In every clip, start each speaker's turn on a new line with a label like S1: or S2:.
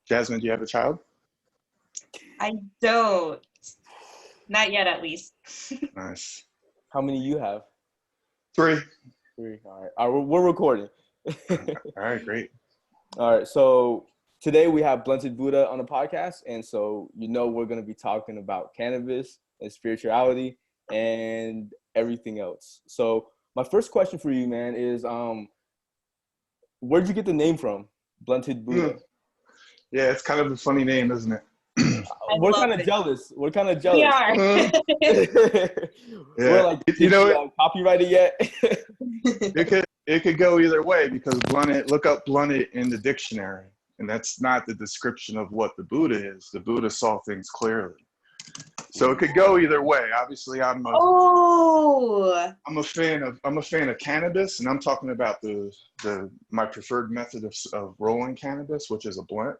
S1: Jasmine, do you have a child?
S2: I don't. Not yet, at least.
S1: Nice.
S3: How many you have?
S1: 3.
S3: 3. All right, we're recording.
S1: All right, great.
S3: All right, so today we have Blunted Buddha on the podcast, and so we're going to be talking about cannabis and spirituality and everything else. So my first question for you, man, is where'd you get the name from, Blunted Buddha?
S1: Yeah, it's kind of a funny name, isn't it?
S3: We're kind of jealous. We're kind of jealous.
S2: We are.
S3: We're like, copyrighted yet?
S1: It could go either way, because look up blunted in the dictionary, and that's not the description of what the Buddha is. The Buddha saw things clearly. So it could go either way. Obviously, I'm a fan of cannabis, and I'm talking about my preferred method of rolling cannabis, which is a blunt.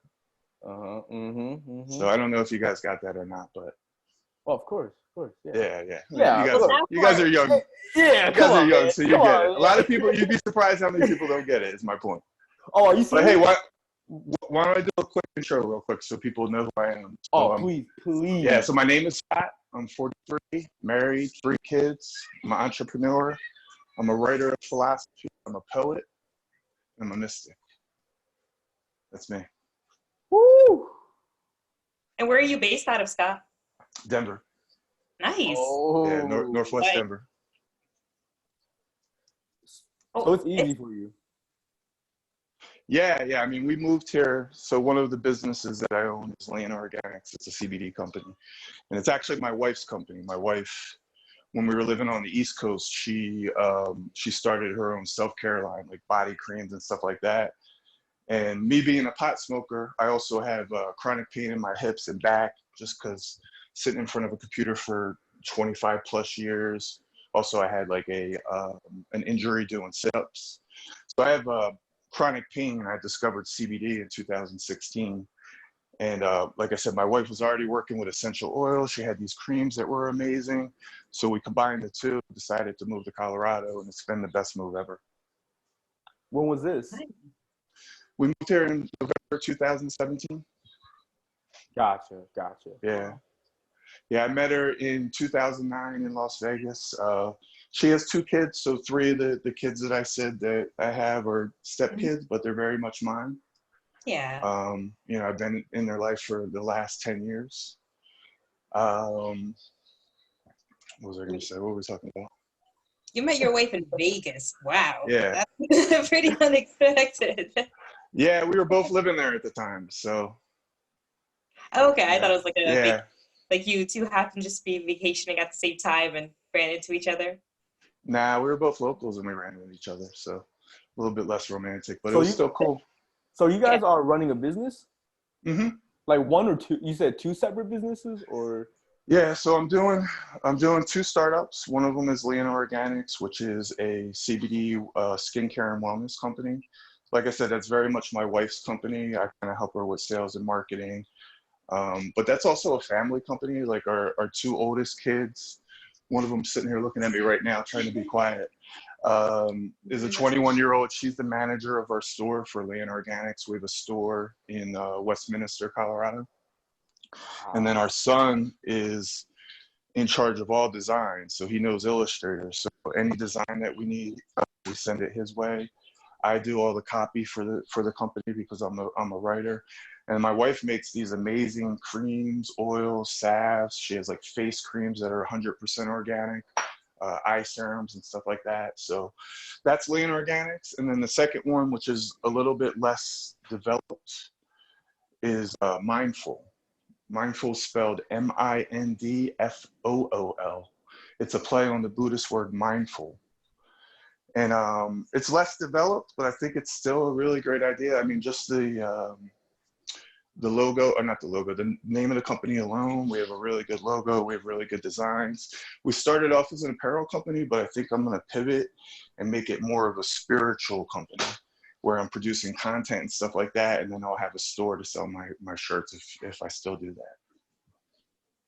S1: So I don't know if you guys got that or not, but
S3: of course,
S1: yeah. You guys are young.
S3: Yeah,
S1: you guys are young,
S3: man.
S1: so you get it. A lot of people, you'd be surprised how many people don't get it. Is my point.
S3: Oh, are you serious?
S1: But hey, why don't I do a quick intro real quick so people know who I am? So,
S3: please.
S1: Yeah, so my name is Scott. I'm 43, married, 3 kids. I'm an entrepreneur. I'm a writer of philosophy. I'm a poet. I'm a mystic. That's me.
S3: Woo!
S2: And where are you based out of, Scott?
S1: Denver.
S2: Nice.
S1: Yeah, Northwest
S2: Right.
S1: Denver.
S3: So it's easy for you.
S1: Yeah. I mean, we moved here. So one of the businesses that I own is Lien Organics. It's a CBD company. And it's actually my wife's company. My wife, when we were living on the East Coast, she started her own self-care line, like body creams and stuff like that. And me being a pot smoker, I also have chronic pain in my hips and back, just because sitting in front of a computer for 25 plus years. Also, I had like an injury doing sit-ups. So I have chronic pain, and I discovered CBD in 2016. And like I said, my wife was already working with essential oil. She had these creams that were amazing. So we combined the two, decided to move to Colorado, and it's been the best move ever.
S3: When was this?
S1: We moved here in November 2017.
S3: Gotcha.
S1: Yeah, I met her in 2009 in Las Vegas. She has 2 kids, so 3 of the kids that I said that I have are stepkids, but they're very much mine.
S2: Yeah.
S1: I've been in their life for the last 10 years. What was I going to say? What were we talking about?
S2: You met your wife in Vegas. Wow.
S1: Yeah.
S2: That's pretty unexpected.
S1: Yeah, we were both living there at the time, so.
S2: Okay, I thought it was like you two happened to just be vacationing at the same time and ran into each other.
S1: Nah, we were both locals and we ran into each other, so a little bit less romantic, but it was still cool.
S3: So you guys are running a business?
S1: Mm-hmm.
S3: Like 1 or 2? You said 2 separate businesses, or?
S1: Yeah, so I'm doing 2 startups. One of them is Leanna Organics, which is a CBD skincare and wellness company. Like I said, that's very much my wife's company. I kind of help her with sales and marketing. But that's also a family company. Like our 2 oldest kids, one of them sitting here looking at me right now, trying to be quiet, is a 21-year-old. She's the manager of our store for Leanna Organics. We have a store in Westminster, Colorado. And then our son is in charge of all design. So he knows Illustrator. So any design that we need, we send it his way. I do all the copy for the company because I'm a writer. And my wife makes these amazing creams, oils, salves. She has like face creams that are 100% organic, eye serums and stuff like that. So that's Lien Organics. And then the second one, which is a little bit less developed, is Mindful. Mindful spelled Mindfool. It's a play on the Buddhist word mindful. And it's less developed, but I think it's still a really great idea. I mean, just the logo, or not the logo, the name of the company alone, we have a really good logo. We have really good designs. We started off as an apparel company, but I think I'm going to pivot and make it more of a spiritual company where I'm producing content and stuff like that. And then I'll have a store to sell my shirts if I still do that.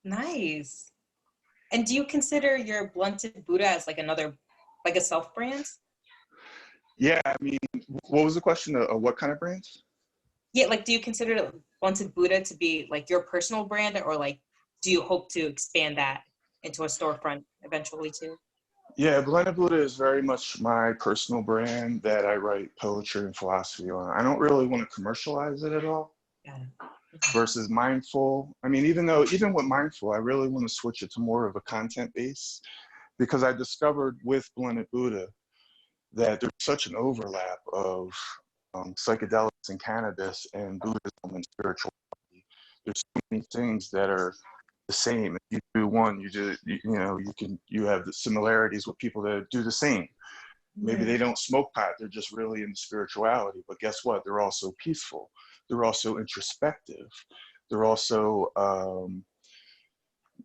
S2: Nice. And do you consider your Blunted Buddha as like a self-brand?
S1: Yeah, I mean, what was the question? What kind of brand?
S2: Yeah, like do you consider Blunted Buddha to be like your personal brand, or like, do you hope to expand that into a storefront eventually too?
S1: Yeah, Blended Buddha is very much my personal brand that I write poetry and philosophy on. I don't really want to commercialize it at all.
S2: Yeah.
S1: Versus Mindful. I mean, even with Mindful, I really want to switch it to more of a content base, because I discovered with Blended Buddha that there's such an overlap of psychedelics and cannabis and Buddhism and spirituality. There's so many things that are the same. If you do one, you have the similarities with people that do the same. Maybe they don't smoke pot, they're just really into spirituality. But guess what? They're also peaceful. They're also introspective. They're also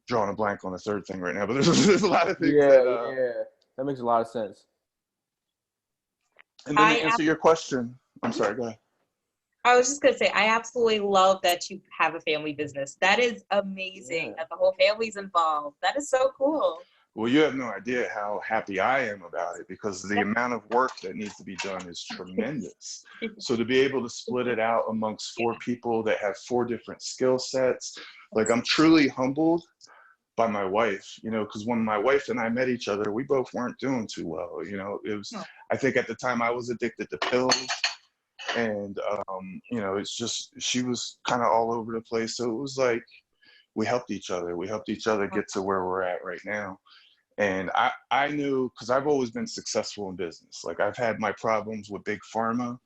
S1: drawing a blank on the third thing right now, but there's a lot of things
S3: that makes a lot of sense.
S1: And then to answer your question, I'm sorry, go ahead.
S2: I was just gonna say, I absolutely love that you have a family business. That is amazing that the whole family's involved. That is so cool.
S1: Well, you have no idea how happy I am about it, because the amount of work that needs to be done is tremendous. So to be able to split it out amongst 4 people that have 4 different skill sets, like I'm truly humbled by my wife, because when my wife and I met each other, we both weren't doing too well. It was, I think at the time I was addicted to pills, and, it's just, she was kind of all over the place. So it was like, we helped each other. We helped each other get to where we're at right now. And I knew, because I've always been successful in business. Like, I've had my problems with big pharma.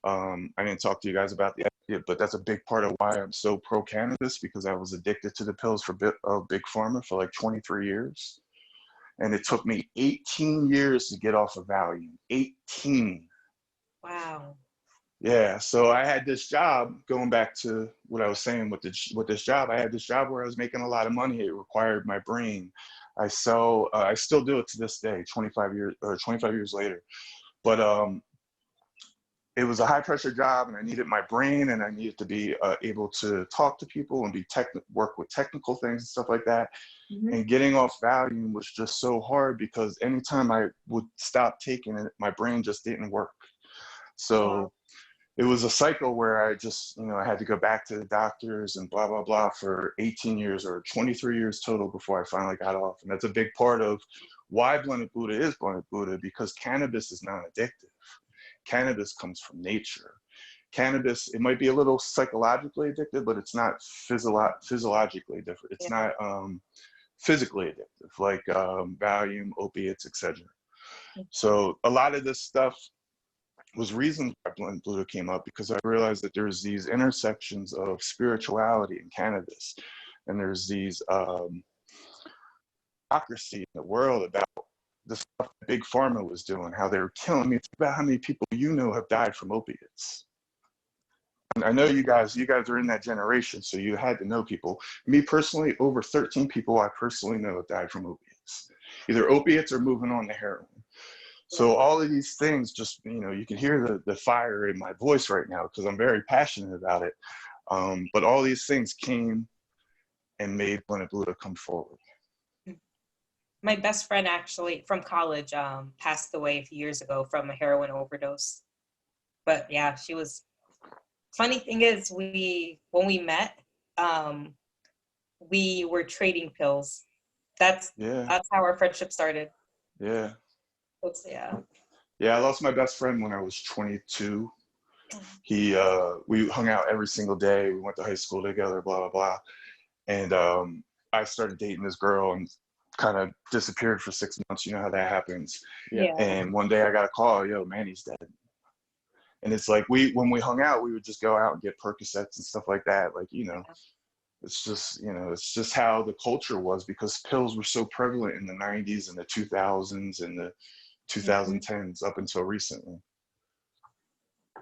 S1: I didn't talk to you guys about the idea, but that's a big part of why I'm so pro cannabis, because I was addicted to the pills for big pharma for like 23 years. And it took me 18 years to get off of Valium. 18.
S2: Wow.
S1: Yeah, so I had this job, going back to what I was saying with this job. I had this job where I was making a lot of money. It required my brain. I still do it to this day, 25 years later. But it was a high pressure job, and I needed my brain, and I needed to be able to talk to people and work with technical things and stuff like that. And getting off Valium was just so hard, because anytime I would stop taking it, my brain just didn't work. So it was a cycle where I just, I had to go back to the doctors and blah, blah, blah for 18 years or 23 years total before I finally got off. And that's a big part of why Blended Buddha is Blended Buddha, because cannabis is not addictive. Cannabis comes from nature. Cannabis, it might be a little psychologically addictive, but it's not physiologically different. It's not physically addictive, like Valium, opiates, etc. So a lot of this stuff was reasons why Blended Buddha came up, because I realized that there's these intersections of spirituality and cannabis, and there's these hypocrisy in the world about the stuff that Big Pharma was doing, how they were killing me. It's about how many people have died from opiates. And I know you guys are in that generation, so you had to know people. Me personally, over 13 people I personally know have died from opiates. Either opiates or moving on to heroin. So all of these things, just, you can hear the fire in my voice right now, because I'm very passionate about it. But all these things came and made Blended Buddha come forward.
S2: My best friend, actually, from college, passed away a few years ago from a heroin overdose. But yeah, she was, funny thing is, when we met, we were trading pills. That's how our friendship started.
S1: Yeah.
S2: Yeah.
S1: Yeah, I lost my best friend when I was 22. We hung out every single day. We went to high school together, blah, blah, blah. And I started dating this girl and kind of disappeared for 6 months. You know how that happens.
S2: Yeah.
S1: And one day I got a call, yo, man, he's dead. And it's like, when we hung out, we would just go out and get Percocets and stuff like that. Like, it's just how the culture was, because pills were so prevalent in the 90s and the 2000s and the 2010s up until recently.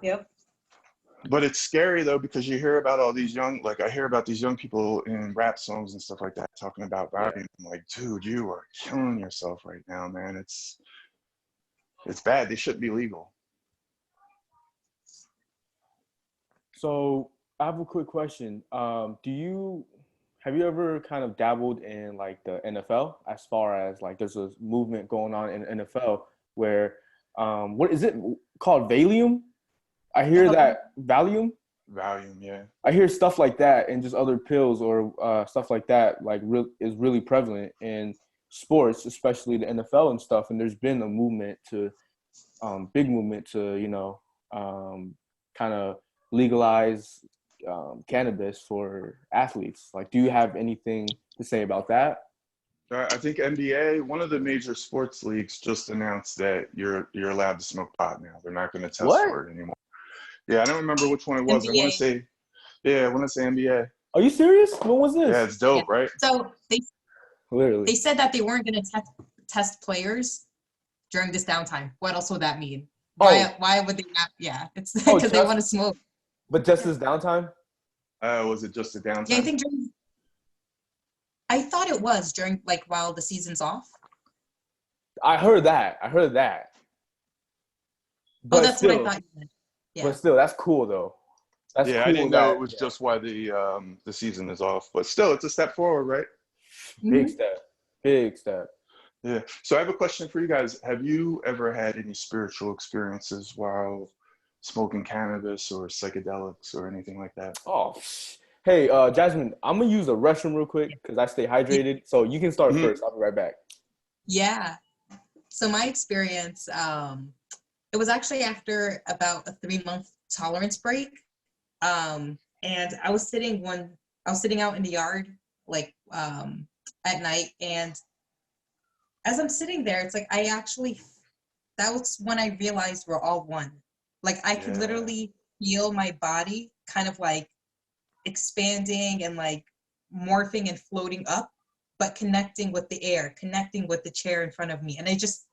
S2: Yep.
S1: But it's scary though, because you hear about all these I hear about these young people in rap songs and stuff like that talking about Valium. I'm like, dude, you are killing yourself right now, man. It's bad. They shouldn't be legal.
S3: So I have a quick question. Have you ever kind of dabbled in like the NFL, as far as like there's a movement going on in the NFL where what is it called, Valium? I hear that Valium.
S1: Valium, yeah.
S3: I hear stuff like that and just other pills or stuff like that is really prevalent in sports, especially the NFL and stuff. And there's been a movement to big movement to kind of legalize cannabis for athletes. Like, do you have anything to say about that?
S1: I think NBA, one of the major sports leagues, just announced that you're allowed to smoke pot now. They're not going to test
S3: What?
S1: for it anymore. Yeah, I don't remember which one it was.
S2: NBA.
S1: I want to say NBA.
S3: Are you serious? When was this?
S1: Yeah, it's dope, right?
S2: So
S3: Literally.
S2: they said that they weren't going to test players during this downtime. What else would that mean? Why would they not? Yeah, it's because they want to smoke.
S3: But just this downtime?
S1: Was it just a downtime?
S2: Yeah, I thought it was during while the season's off.
S3: I heard that. But
S2: that's
S3: still,
S2: what I thought you meant. Yeah.
S3: But still, that's cool though. That's
S1: cool. I didn't know it was just why the season is off. But still, it's a step forward, right?
S3: Big step. Big step.
S1: Yeah. So I have a question for you guys. Have you ever had any spiritual experiences while smoking cannabis or psychedelics or anything like that?
S3: Oh, hey, Jasmine, I'm going to use the restroom real quick because I stay hydrated. So you can start first. I'll be right back.
S2: Yeah. So my experience, it was actually after about a 3-month tolerance break. And I was sitting out in the yard, at night. And as I'm sitting there, it's like, that was when I realized we're all one. Like I could literally feel my body kind of expanding and morphing and floating up, but connecting with the air, connecting with the chair in front of me. And I just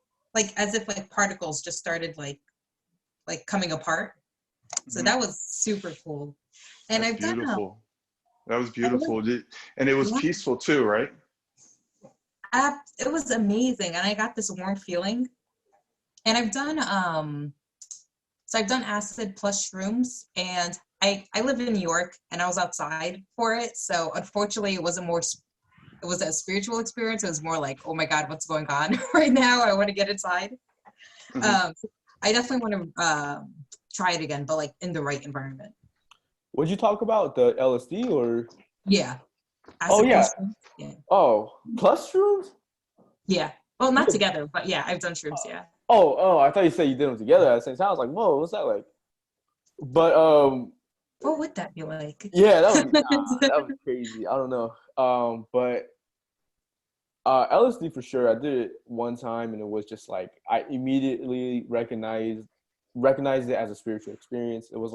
S2: as if particles just started coming apart. So that was super cool. And
S1: That's beautiful. That was beautiful. And it was peaceful too, right?
S2: It was amazing. And I got this warm feeling. And I've done acid plus shrooms, and I live in New York and I was outside for it. So unfortunately it was a spiritual experience. It was more oh my God, what's going on right now? I want to get inside. I definitely want to try it again, but in the right environment.
S3: What'd you talk about? The LSD or?
S2: Yeah.
S3: Acid
S2: yeah.
S3: Oh, plus shrooms?
S2: Yeah. Well, not together, but yeah, I've done shrooms, yeah.
S3: Oh, I thought you said you did them together at the same time. I was like, whoa, what's that like? But
S2: what would that be like?
S3: Yeah, that would be crazy. I don't know. But LSD for sure. I did it one time and it was just I immediately recognized it as a spiritual experience. It was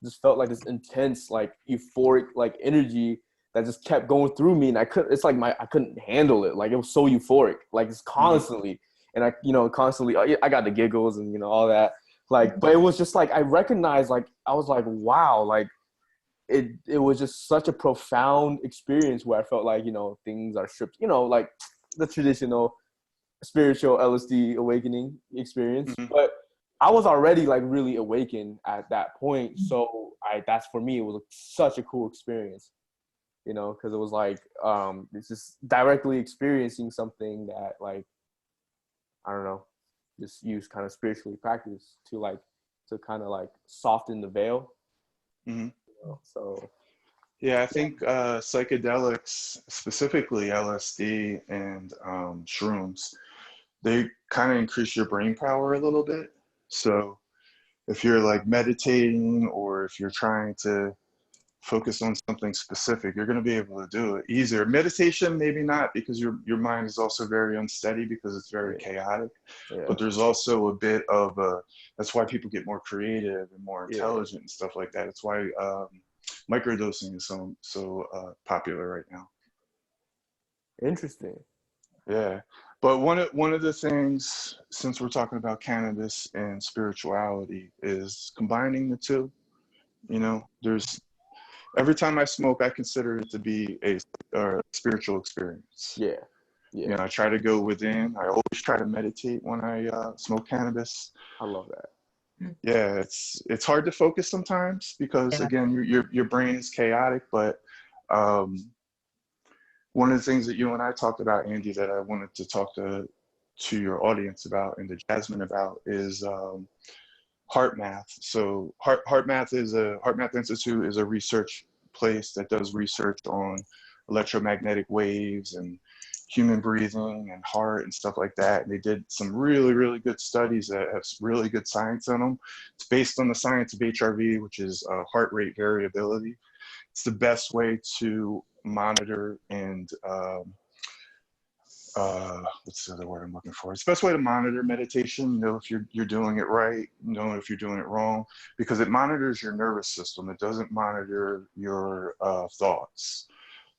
S3: just felt this intense, euphoric, energy that just kept going through me, and I couldn't handle it. It was so euphoric, it's constantly, and I constantly, I got the giggles and all that, but it was just I recognized, I was wow, it was just such a profound experience where I felt things are stripped, the traditional spiritual LSD awakening experience, but I was already really awakened at that point. So that's for me, it was such a cool experience, because it was it's just directly experiencing something that I don't know, just use kind of spiritually practice to kind of soften the veil. So.
S1: Yeah, I think psychedelics, specifically LSD and shrooms, they kind of increase your brain power a little bit. So if you're meditating or if you're trying to focus on something specific, you're going to be able to do it easier. Meditation, maybe not, because your mind is also very unsteady because it's very chaotic. Yeah. But there's also a bit of that's why people get more creative and more intelligent and stuff like that. It's why microdosing is so popular right now.
S3: Interesting.
S1: Yeah. But one of the things, since we're talking about cannabis and spirituality, is combining the two. There's every time I smoke, I consider it to be a spiritual experience.
S3: Yeah.
S1: I try to go within. I always try to meditate when I smoke cannabis.
S3: I love that.
S1: Yeah, it's hard to focus sometimes because again, your brain is chaotic. But one of the things that you and I talked about, Andy, that I wanted to talk to your audience about and to Jasmine about is HeartMath. So HeartMath Institute is a research place that does research on electromagnetic waves and human breathing and heart and stuff like that. And they did some really, really good studies that have really good science in them. It's based on the science of HRV, which is heart rate variability. It's the best way to monitor and what's the other word I'm looking for? It's the best way to monitor meditation, know if you're doing it right, know if you're doing it wrong, because it monitors your nervous system. It doesn't monitor your thoughts.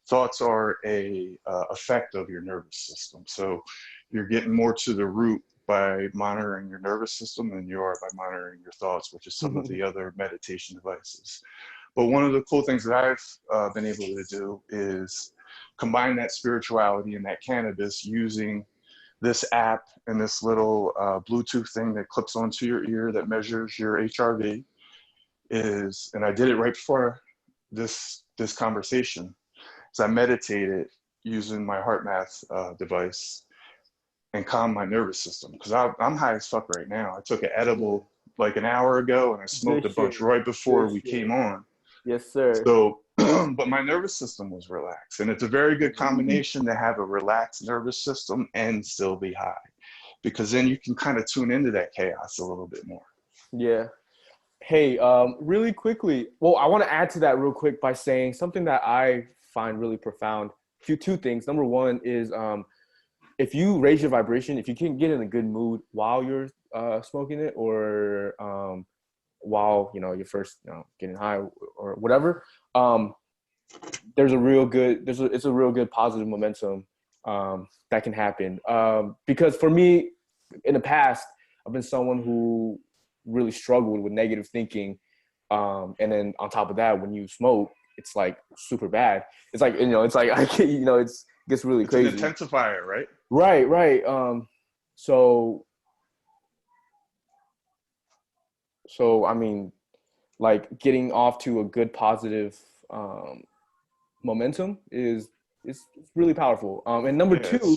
S1: Thoughts are a effect of your nervous system. So you're getting more to the root by monitoring your nervous system than you are by monitoring your thoughts, which is some of the other meditation devices. But one of the cool things that I've been able to do is combine that spirituality and that cannabis using this app and this little Bluetooth thing that clips onto your ear that measures your HRV. And I did it right before this conversation. So I meditated using my HeartMath device and calm my nervous system, because I'm high as fuck right now. I took an edible like an hour ago and I smoked a bunch right before we came on.
S3: Yes, sir.
S1: So, but my nervous system was relaxed, and it's a very good combination to have a relaxed nervous system and still be high, because then you can kind of tune into that chaos a little bit more.
S3: Yeah. Hey, really quickly, well, I want to add to that real quick by saying something that I find really profound. Two things. Number one is if you raise your vibration, if you can get in a good mood while you're smoking it, or while you're first getting high or whatever, it's a real good positive momentum that can happen. Because for me, in the past, I've been someone who really struggled with negative thinking, and then on top of that, when you smoke, it's like super bad. It's like it gets really crazy.
S1: It's an intensifier, right?
S3: Right. So I mean, like, getting off to a good positive momentum is really powerful. And number two,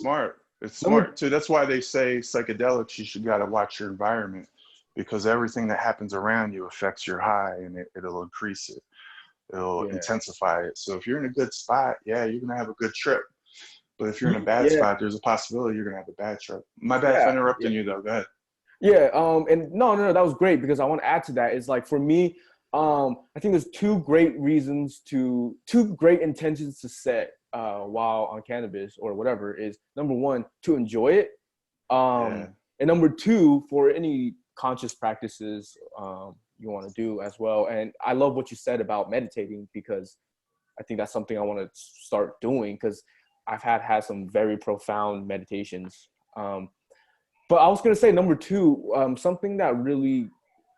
S1: it's smart too. That's why they say psychedelics, you should gotta watch your environment, because everything that happens around you affects your high, and it'll increase it. It'll intensify it. So if you're in a good spot, you're gonna have a good trip. But if you're in a bad spot, there's a possibility you're gonna have a bad trip. My bad for interrupting you though. Go ahead.
S3: Yeah. And no, that was great, because I want to add to that. Is like, for me, I think there's two great intentions to set while on cannabis or whatever. Is number one, to enjoy it, and number two, for any conscious practices you want to do as well. And I love what you said about meditating, because I think that's something I want to start doing, because I've had some very profound meditations. But I was going to say, number two, something that really,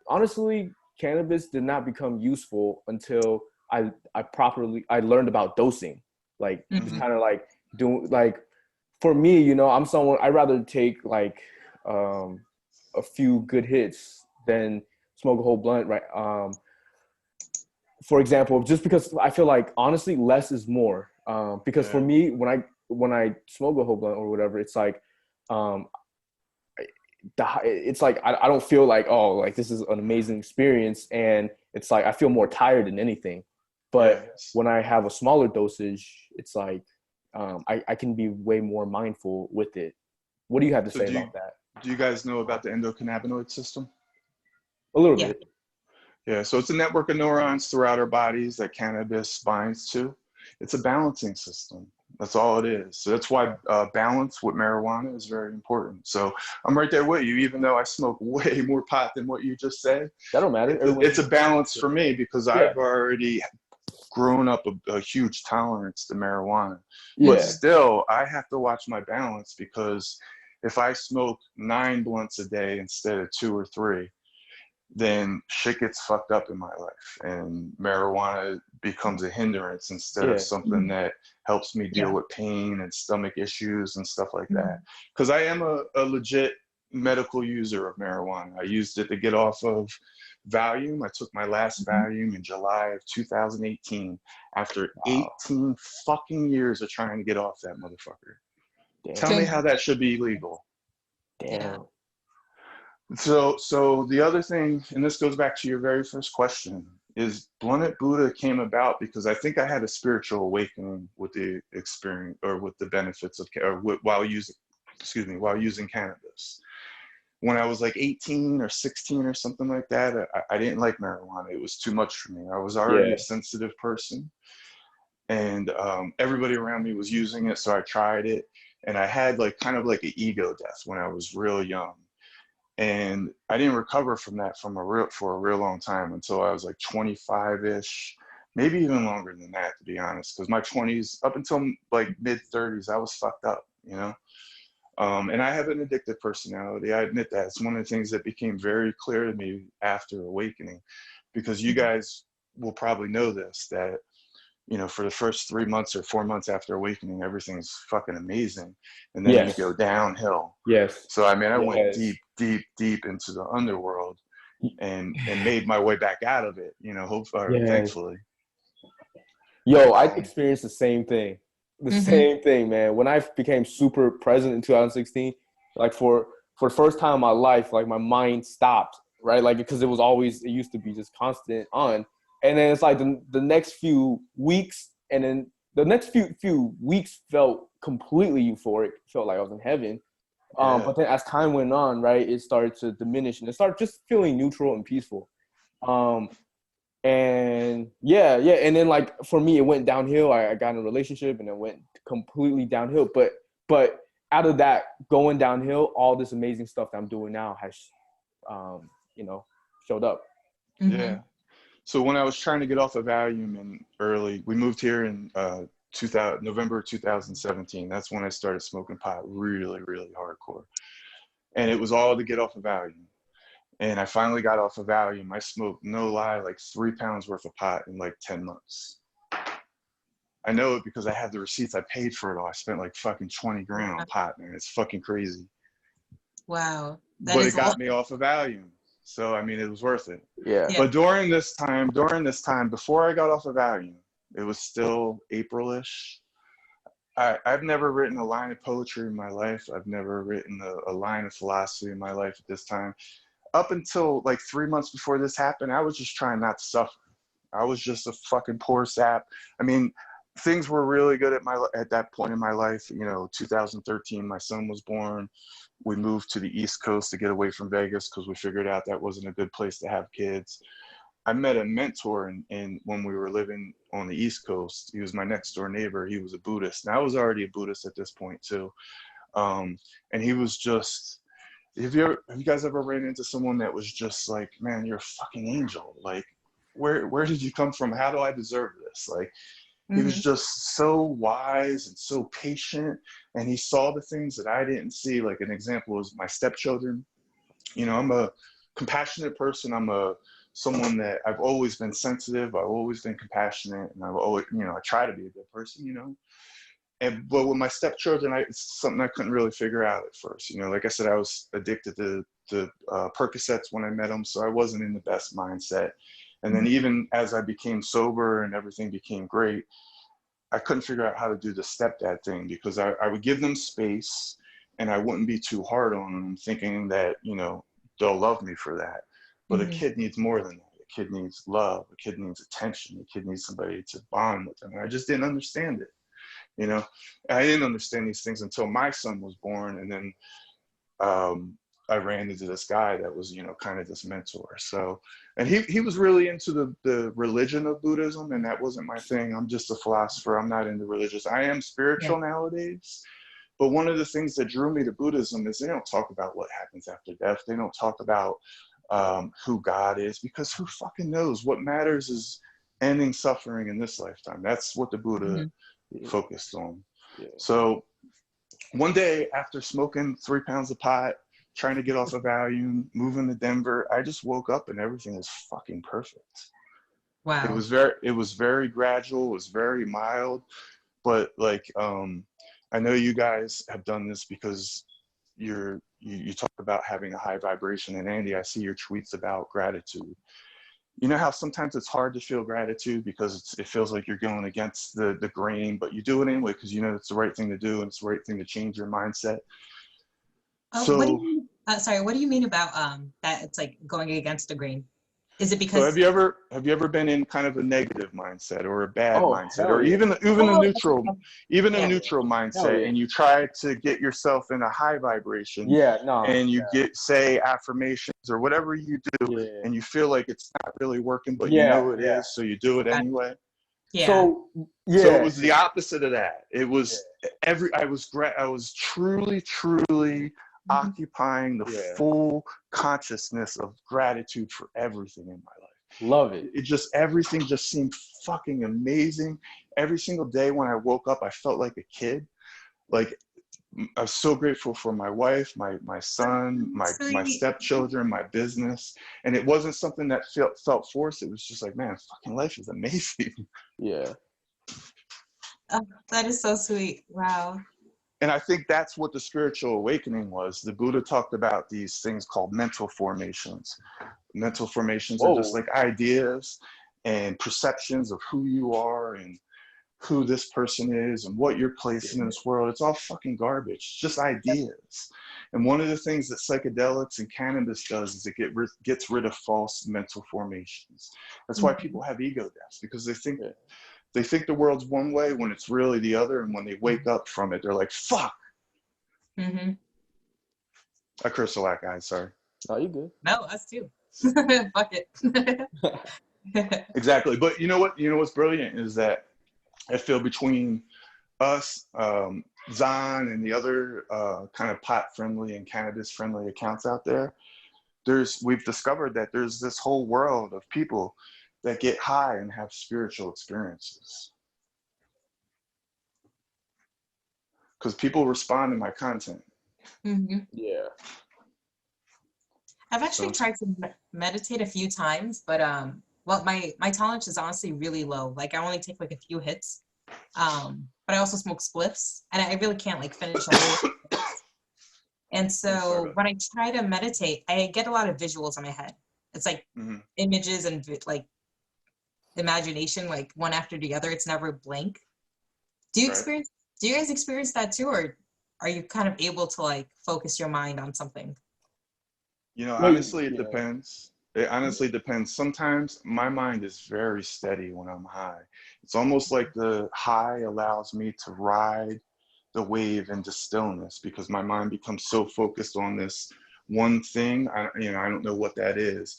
S3: honestly, cannabis did not become useful until I learned about dosing. Like, it's kind of like doing, like, for me, I'm someone, I'd rather take like a few good hits than smoke a whole blunt, right? For example, just because I feel like, honestly, less is more. Because for me, when I smoke a whole blunt or whatever, it's like, it's like I don't feel like, oh, like this is an amazing experience, and it's like I feel more tired than anything. But when I have a smaller dosage, it's like I can be way more mindful with it. What do you have to say about that?
S1: Do you guys know about the endocannabinoid system?
S3: A little bit.
S1: Yeah, so it's a network of neurons throughout our bodies that cannabis binds to. It's a balancing system. That's all it is. So that's why balance with marijuana is very important. So I'm right there with you, even though I smoke way more pot than what you just said.
S3: That don't matter.
S1: It's a balance for me, because I've already grown up a huge tolerance to marijuana. But still, I have to watch my balance, because if I smoke 9 blunts a day instead of 2 or 3, then shit gets fucked up in my life, and marijuana becomes a hindrance instead of something that helps me deal with pain and stomach issues and stuff like that. Because I am a legit medical user of marijuana. I used it to get off of Valium. I took my last Valium in July of 2018 after 18 fucking years of trying to get off that motherfucker. Damn. Tell me how that should be legal.
S3: Damn.
S1: So the other thing, and this goes back to your very first question, is Blunted Buddha came about because I think I had a spiritual awakening with the experience or with the benefits of, while using cannabis. When I was like 18 or 16 or something like that, I didn't like marijuana. It was too much for me. I was already a sensitive person, and everybody around me was using it, so I tried it, and I had like kind of like an ego death when I was real young. And I didn't recover from that for a real long time until I was like 25-ish, maybe even longer than that, to be honest. Because my 20s, up until like mid 30s, I was fucked up, you know. And I have an addictive personality. I admit that. It's one of the things that became very clear to me after awakening, because you guys will probably know this, that, you know, for the first 3 months or 4 months after awakening, everything's fucking amazing. And then you go downhill.
S3: Yes.
S1: So, I mean, I went deep into the underworld and made my way back out of it, you know, thankfully.
S3: Yo, I experienced the same thing. Same thing, man. When I became super present in 2016, like for the first time in my life, like my mind stopped, right? Like, because it used to be just constant on. And then it's like the next few weeks, and then the next few weeks felt completely euphoric. Felt like I was in heaven. But then as time went on, right, it started to diminish, and it started just feeling neutral and peaceful. And and then like for me, it went downhill. I got in a relationship, and it went completely downhill. But out of that going downhill, all this amazing stuff that I'm doing now has, showed up.
S1: Yeah. So when I was trying to get off of Valium we moved here in November 2017. That's when I started smoking pot really, really hardcore. And it was all to get off of Valium. And I finally got off of Valium. I smoked, no lie, like 3 pounds worth of pot in like 10 months. I know it because I had the receipts. I paid for it all. I spent like fucking 20 grand on pot, man. It's fucking crazy.
S4: Wow.
S1: But it got me off of Valium. So, I mean, it was worth it.
S3: Yeah.
S1: But during this time, before I got off of Valium, it was still April-ish. I've never written a line of poetry in my life. I've never written a line of philosophy in my life at this time. Up until like 3 months before this happened, I was just trying not to suffer. I was just a fucking poor sap. I mean, things were really good at that point in my life. You know, 2013, my son was born. We moved to the East Coast to get away from Vegas because we figured out that wasn't a good place to have kids. I met a mentor in when we were living on the East Coast. He was my next door neighbor. He was a Buddhist. And I was already a Buddhist at this point too. And he was just, have you guys ever ran into someone that was just like, man, you're a fucking angel. Like, where did you come from? How do I deserve this? Like, he was just so wise and so patient, and he saw the things that I didn't see. Like an example was my stepchildren. You know, I'm a compassionate person. Someone that I've always been sensitive. I've always been compassionate, and I've always, you know, I try to be a good person, you know. But with my stepchildren, it's something I couldn't really figure out at first. You know, like I said, I was addicted to Percocets when I met them, so I wasn't in the best mindset. And then even as I became sober and everything became great, I couldn't figure out how to do the stepdad thing, because I would give them space and I wouldn't be too hard on them, thinking that, you know, they'll love me for that. But a kid needs more than that. A kid needs love. A kid needs attention. A kid needs somebody to bond with them. And I just didn't understand it. You know, I didn't understand these things until my son was born. And then I ran into this guy that was, you know, kind of this mentor. So, and he was really into the religion of Buddhism, and that wasn't my thing. I'm just a philosopher. I'm not into religious. I am spiritual nowadays. But one of the things that drew me to Buddhism is they don't talk about what happens after death. They don't talk about who God is, because who fucking knows? What matters is ending suffering in this lifetime. That's what the Buddha focused on. Yeah. So one day, after smoking 3 pounds of pot, trying to get off of Valium, moving to Denver, I just woke up and everything was fucking perfect.
S4: Wow.
S1: It was very gradual. It was very mild. But like, I know you guys have done this because you talk about having a high vibration. And Andy, I see your tweets about gratitude. You know how sometimes it's hard to feel gratitude because it feels like you're going against the grain, but you do it anyway because you know it's the right thing to do and it's the right thing to change your mindset.
S4: What do
S1: So
S4: you mean? Sorry, what do you mean about that it's like going against the grain? Is it
S1: So
S4: because
S1: have you ever been in kind of a negative mindset or a bad
S3: Oh,
S1: mindset
S3: hell
S1: or
S3: yeah.
S1: even a
S4: oh,
S3: Yeah.
S1: neutral
S3: Hell
S1: mindset,
S3: yeah.
S1: and you try to get yourself in a high vibration,
S3: Yeah, no.
S1: and you say affirmations or whatever you do,
S3: Yeah.
S1: and you feel like it's not really working, but you
S3: Yeah,
S1: know it
S3: yeah.
S1: is, so you do it anyway.
S4: yeah.
S3: So,
S1: So it
S3: yeah.
S1: was the opposite of that. It was I was truly
S4: Mhm.
S1: occupying the
S3: Yeah.
S1: full consciousness of gratitude for everything in my life.
S3: Love it.
S1: Everything just seemed fucking amazing. Every single day when I woke up, I felt like a kid. Like, I was so grateful for my wife, my son, my
S4: Sweet.
S1: stepchildren, my business. And it wasn't something that felt forced. It was just like, man, fucking life is amazing.
S3: Yeah.
S4: Oh, that is so sweet. Wow.
S1: And I think that's what the spiritual awakening was. The Buddha talked about these things called mental formations. Mental formations are just
S3: Whoa.
S1: like ideas and perceptions of who you are and who this person is and what you're placing in this world. It's all fucking garbage, just ideas. And one of the things that psychedelics and cannabis does is it gets rid of false mental formations. That's why people have ego deaths, because they think the world's one way when it's really the other. And when they wake up from it, they're like, fuck.
S4: Mm-hmm.
S1: I curse a lot, guys, sorry.
S3: Oh, you good.
S4: No, us too. Fuck it.
S1: Exactly. But you know what's brilliant is that I feel between us, Zon, and the other kind of pot-friendly and cannabis-friendly accounts out there, we've discovered that there's this whole world of people that get high and have spiritual experiences. Because people respond to my content.
S4: Mm-hmm.
S3: Yeah.
S4: I've actually
S1: So,
S4: tried to meditate a few times, but well, my tolerance is honestly really low. Like I only take like a few hits. But I also smoke spliffs, and I really can't like finish a whole. And
S1: I'm sorry
S4: so
S1: about
S4: when I try to meditate, I get a lot of visuals in my head. It's like
S1: Mhm.
S4: images and like imagination, like one after the other. It's never blank. Do you
S1: Right.
S4: experience? Do you guys experience that too, or are you kind of able to like focus your mind on something?
S1: Honestly, it
S3: Yeah.
S1: depends. It honestly depends. Sometimes my mind is very steady when I'm high. It's almost like the high allows me to ride the wave into stillness, because my mind becomes so focused on this one thing. I don't know what that is.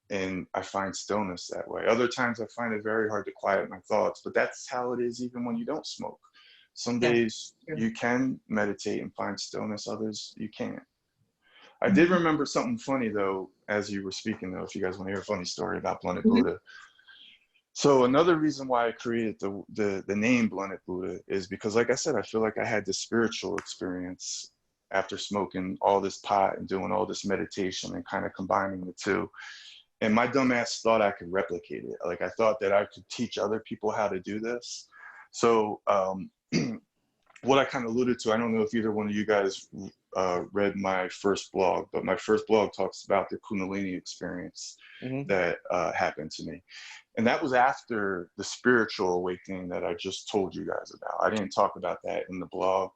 S1: And I find stillness that way. Other times I find it very hard to quiet my thoughts, but that's how it is even when you don't smoke. Some
S4: Yeah.
S1: days you can meditate and find stillness, others you can't. I did
S4: Mhm.
S1: remember something funny though, as you were speaking though, if you guys want to hear a funny story about Blunted
S4: Mhm.
S1: Buddha. So another reason why I created the name Blunted Buddha is because, like I said, I feel like I had this spiritual experience after smoking all this pot and doing all this meditation and kind of combining the two. And my dumbass thought I could replicate it. Like I thought that I could teach other people how to do this. So what I kind of alluded to, I don't know if either one of you guys read my first blog, but my first blog talks about the Kundalini experience that happened to me. And that was after the spiritual awakening that I just told you guys about. I didn't talk about that in the blog.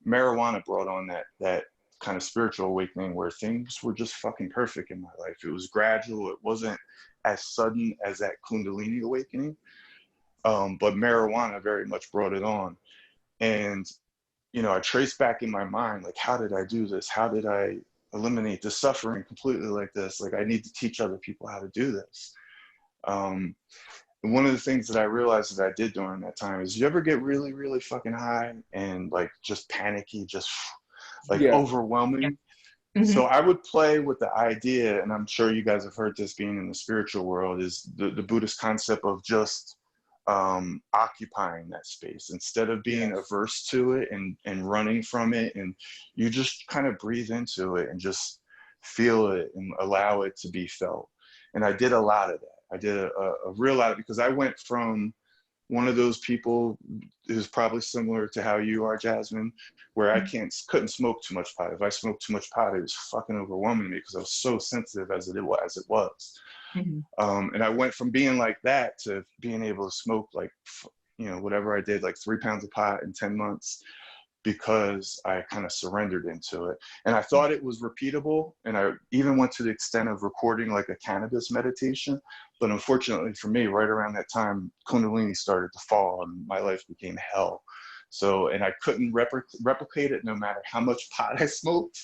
S1: Marijuana brought on that kind of spiritual awakening where things were just fucking perfect in my life. It was gradual. It wasn't as sudden as that Kundalini awakening, but marijuana very much brought it on. And I traced back in my mind, like, how did I do this? How did I eliminate the suffering completely like this? Like, I need to teach other people how to do this. And one of the things that I realized that I did during that time is, you ever get really, really fucking high and like just panicky, just like
S3: Yeah.
S1: overwhelming?
S4: Mhm.
S1: So I would play with the idea, and I'm sure you guys have heard this being in the spiritual world, is the Buddhist concept of just occupying that space instead of being averse to it and running from it. And you just kind of breathe into it and just feel it and allow it to be felt. And I did a lot of that. I did a real lot, because I went from one of those people who's probably similar to how you are, Jasmine, where I couldn't smoke too much pot. If I smoked too much pot, it was fucking overwhelming me because I was so sensitive as it was.
S4: Mhm.
S1: And I went from being like that to being able to smoke like, whatever I did, like 3 pounds of pot in 10 months. because I kind of surrendered into it. And I thought it was repeatable. And I even went to the extent of recording like a cannabis meditation. But unfortunately for me, right around that time, Kundalini started to fall and my life became hell. So, and I couldn't replicate it no matter how much pot I smoked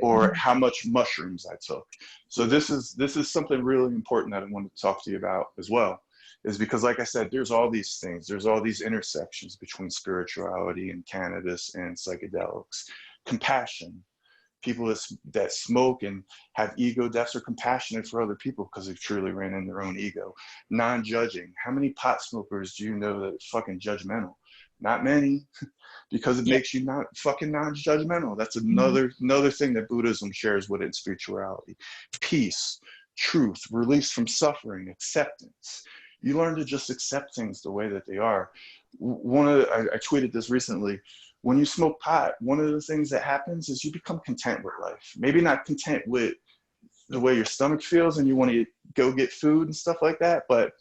S1: or how much mushrooms I took. So this is something really important that I wanted to talk to you about as well, is because like I said, there's all these things, there's all these intersections between spirituality and cannabis and psychedelics. Compassion. People that smoke and have ego deaths are compassionate for other people because they've truly ran in their own ego. Non-judging. How many pot smokers do you know that are fucking judgmental? Not many, because it makes you not fucking non-judgmental. That's another thing that Buddhism shares with its spirituality. Peace, truth, release from suffering, acceptance. You learn to just accept things the way that they are. I tweeted this recently. When you smoke pot, one of the things that happens is you become content with life. Maybe not content with the way your stomach feels and you want to go get food and stuff like that. But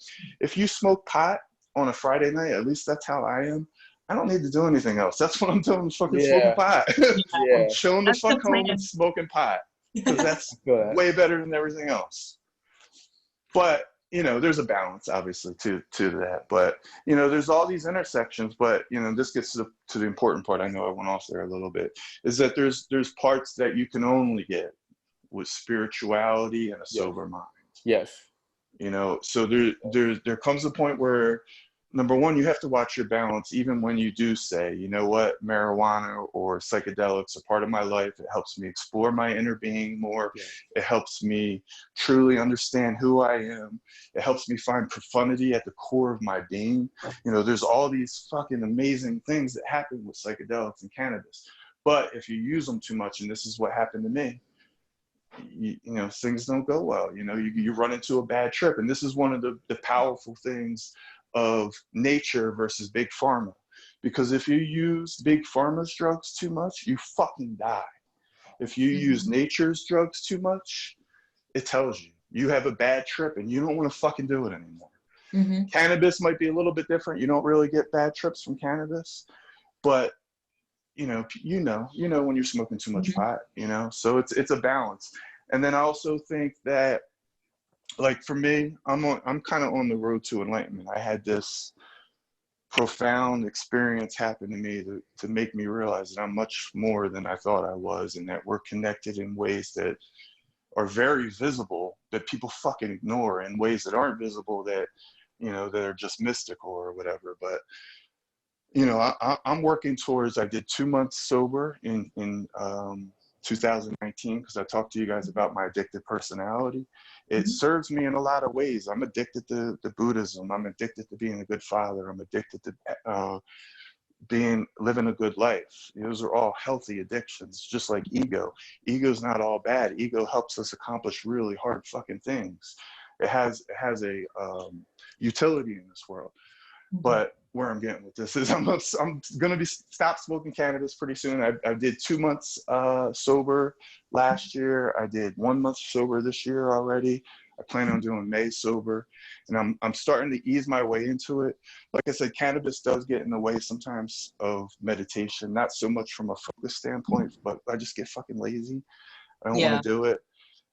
S1: if you smoke pot on a Friday night, at least that's how I am. I don't need to do anything else. That's what I'm doing, fucking smoking pot. I'm chilling the fuck home and smoking pot, because that's way better than everything else. But, you know, there's a balance, obviously, to that. But, you know, there's all these intersections. But, you know, this gets to the important part. I know I went off there a little bit. Is that there's parts that you can only get with spirituality and a sober mind.
S3: Yes.
S1: You know, so there comes a point where, number one, you have to watch your balance, even when you do say, you know what, marijuana or psychedelics are part of my life. It helps me explore my inner being more. Yeah. It helps me truly understand who I am. It helps me find profundity at the core of my being. You know, there's all these fucking amazing things that happen with psychedelics and cannabis. But if you use them too much, and this is what happened to me, you know, things don't go well. You know, you run into a bad trip. And this is one of the powerful things of nature versus big pharma, because if you use big pharma's drugs too much, you fucking die. If you use nature's drugs too much, it tells you have a bad trip and you don't want to fucking do it anymore. Cannabis might be a little bit different. You don't really get bad trips from cannabis, but you know when you're smoking too much pot, you know, so it's a balance. And then I also think that, like, for me, I'm kind of on the road to enlightenment. I had this profound experience happen to me to make me realize that I'm much more than I thought I was, and that we're connected in ways that are very visible that people fucking ignore, and ways that aren't visible that, you know, that are just mystical or whatever. But, you know, I'm working towards, I did 2 months sober in 2019, because I talked to you guys about my addicted personality. It serves me in a lot of ways. I'm addicted to Buddhism. I'm addicted to being a good father. I'm addicted to living a good life. Those are all healthy addictions, just like ego. Ego's not all bad. Ego helps us accomplish really hard fucking things. It has a utility in this world. But where I'm getting with this is I'm going to stop smoking cannabis pretty soon. I did 2 months sober last year. I did 1 month sober this year already. I plan on doing May sober, and I'm starting to ease my way into it. Like I said, cannabis does get in the way sometimes of meditation, not so much from a focus standpoint, but I just get fucking lazy. I don't want to do it,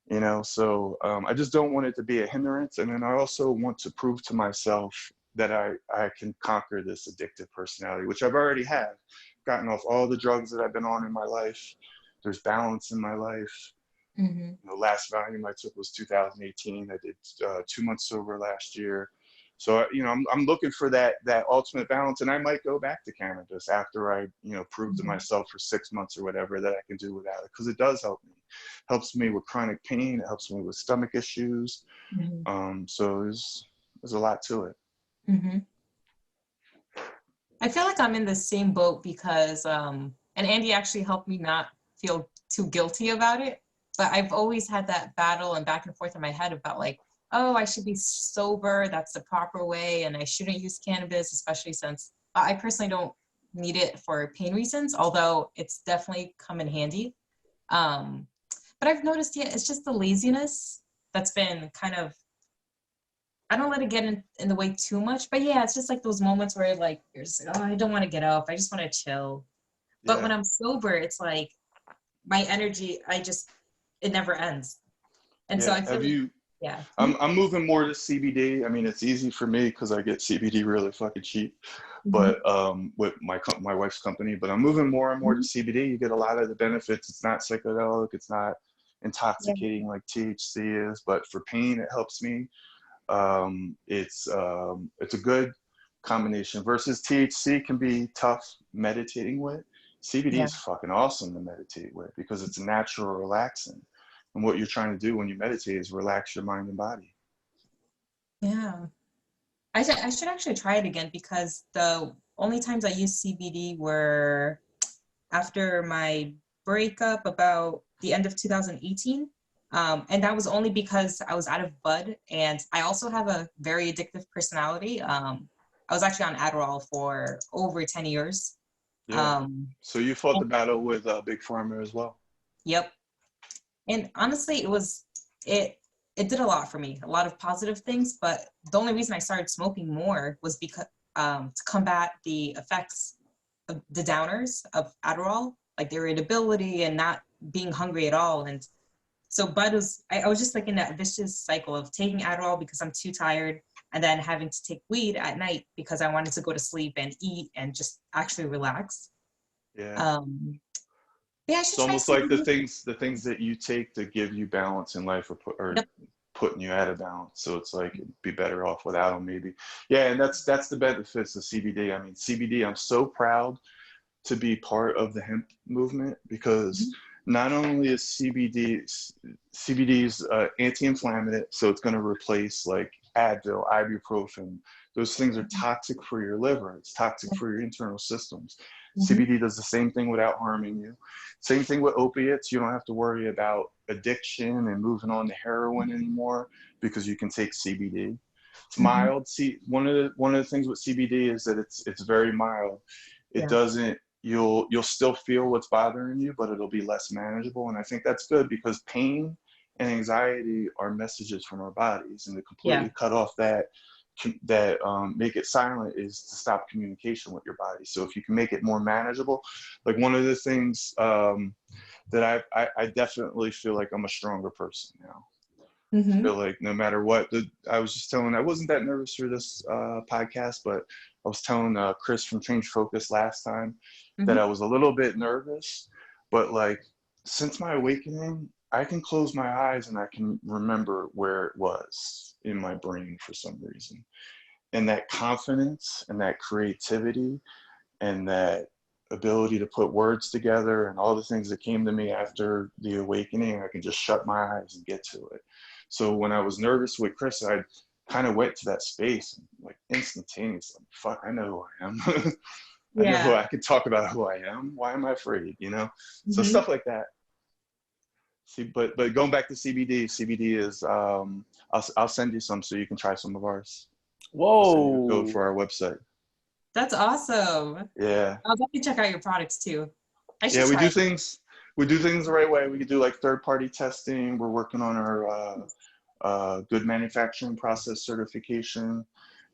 S1: you know, so I just don't want it to be a hindrance. And then I also want to prove to myself that I can conquer this addictive personality, which I've already have. Gotten off all the drugs that I've been on in my life. There's balance in my life. The last volume I took was 2018. I did 2 months sober last year. So, you know, I'm looking for that ultimate balance, and I might go back to cannabis after I, you know, prove to myself for 6 months or whatever that I can do without it, because it does help me. Helps me with chronic pain. It helps me with stomach issues. So there's a lot to it.
S4: I feel like I'm in the same boat because, and Andy actually helped me not feel too guilty about it. But I've always had that battle and back and forth in my head about, like, oh, I should be sober. That's the proper way. And I shouldn't use cannabis, especially since I personally don't need it for pain reasons, although it's definitely come in handy. But I've noticed, it's just the laziness that's been kind of, I don't let it get in the way too much, but it's just like those moments where, like, you're just like, oh, I don't want to get up. I just want to chill. But
S1: Yeah.
S4: when I'm sober, it's like my energy, it never ends. And so
S1: Yeah.
S4: I feel
S1: Have
S4: like,
S1: you?
S4: yeah.
S1: I'm moving more to CBD. I mean, it's easy for me because I get CBD really fucking cheap.
S4: Mhm.
S1: But with my wife's company, but I'm moving more and more to
S4: Mhm.
S1: CBD. You get a lot of the benefits. It's not psychedelic. It's not
S4: Yeah.
S1: intoxicating like THC is. But for pain, it helps me. It's a good combination. Versus THC can be tough meditating with. CBD
S4: Yeah.
S1: is fucking awesome to meditate with because it's natural relaxing. And what you're trying to do when you meditate is relax your mind and body.
S4: Yeah. I should actually try it again because the only times I used CBD were after my breakup about the end of 2018. And that was only because I was out of bud, and I also have a very addictive personality. I was actually on Adderall for over 10 years.
S1: Yeah.
S4: Um,
S1: So you fought the
S4: and-
S1: battle with Big Pharma as well.
S4: yep. And honestly, it did a lot for me, a lot of positive things. But the only reason I started smoking more was because to combat the effects of the downers of Adderall, like the irritability and not being hungry at all. And so bud was, I was just like in that vicious cycle of taking Adderall because I'm too tired, and then having to take weed at night because I wanted to go to sleep and eat and just actually relax.
S1: Yeah.
S4: Um, yeah, I
S1: It's
S4: should try
S1: almost like the
S4: CBD.
S1: things that you take to give you balance in life are
S4: Yep.
S1: putting you out of balance. So it's like it'd be better off without them maybe. Yeah, and that's the benefits of CBD. I mean, CBD, I'm so proud to be part of the hemp movement because not only is CBD's anti-inflammatory, so it's going to replace like Advil, ibuprofen. Those things are toxic for your liver. It's toxic for your internal systems.
S4: Mhm.
S1: CBD does the same thing without harming you. Same thing with opiates. You don't have to worry about addiction and moving on to heroin anymore because you can take CBD. It's mild. See, one of the things with CBD is that it's very mild. It
S4: Yeah.
S1: doesn't. You'll still feel what's bothering you, but it'll be less manageable. And I think that's good because pain and anxiety are messages from our bodies, and to completely cut off that make it silent is to stop communication with your body. So if you can make it more manageable, like one of the things that I definitely feel like I'm a stronger person now. I
S4: Mhm.
S1: feel like no matter what, I was just telling, I wasn't that nervous for this podcast, but I was telling Chris from Change Focus last time that I was a little bit nervous, but like since my awakening, I can close my eyes and I can remember where it was in my brain for some reason. And that confidence and that creativity and that ability to put words together and all the things that came to me after the awakening, I can just shut my eyes and get to it. So when I was nervous with Chris, I kind of went to that space and like instantaneously, fuck, I know who I am. I know who
S4: Yeah.
S1: I can talk about who I am. Why am I afraid? You know? So
S4: Mhm.
S1: stuff like that. See, but going back to CBD is I'll send you some so you can try some of ours. I'll send you a code
S3: Whoa.
S1: for our website.
S4: That's awesome.
S1: Yeah.
S4: I'll definitely check out your products too. I should
S1: Yeah,
S4: try.
S1: we do things the right way. We can do like third-party testing. We're working on our good manufacturing process certification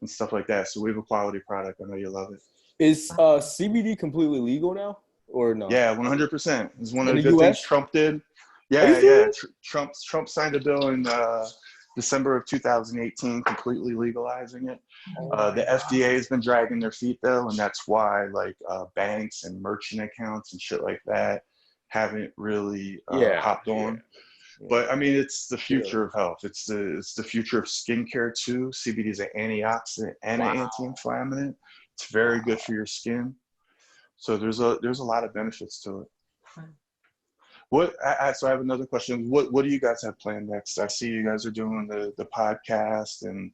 S1: and stuff like that. So we have a quality product. I know you love it.
S3: Is CBD completely legal now or no?
S1: Yeah, 100%. It's one of
S3: In
S1: the
S3: the
S1: good things
S3: US?
S1: Trump did.
S3: Are you
S1: Yeah, yeah.
S3: serious?
S1: Trump signed a bill in December of 2018, completely legalizing it. The FDA has been dragging their feet though, and that's why like banks and merchant accounts and shit like that haven't really hopped on.
S3: Yeah.
S1: But I mean, it's the future of health. It's the future of skincare too. CBD is an antioxidant and an anti-inflammatory. It's very good for your skin. So there's a lot of benefits to it. So I have another question. What do you guys have planned next? I see you guys are doing the podcast, and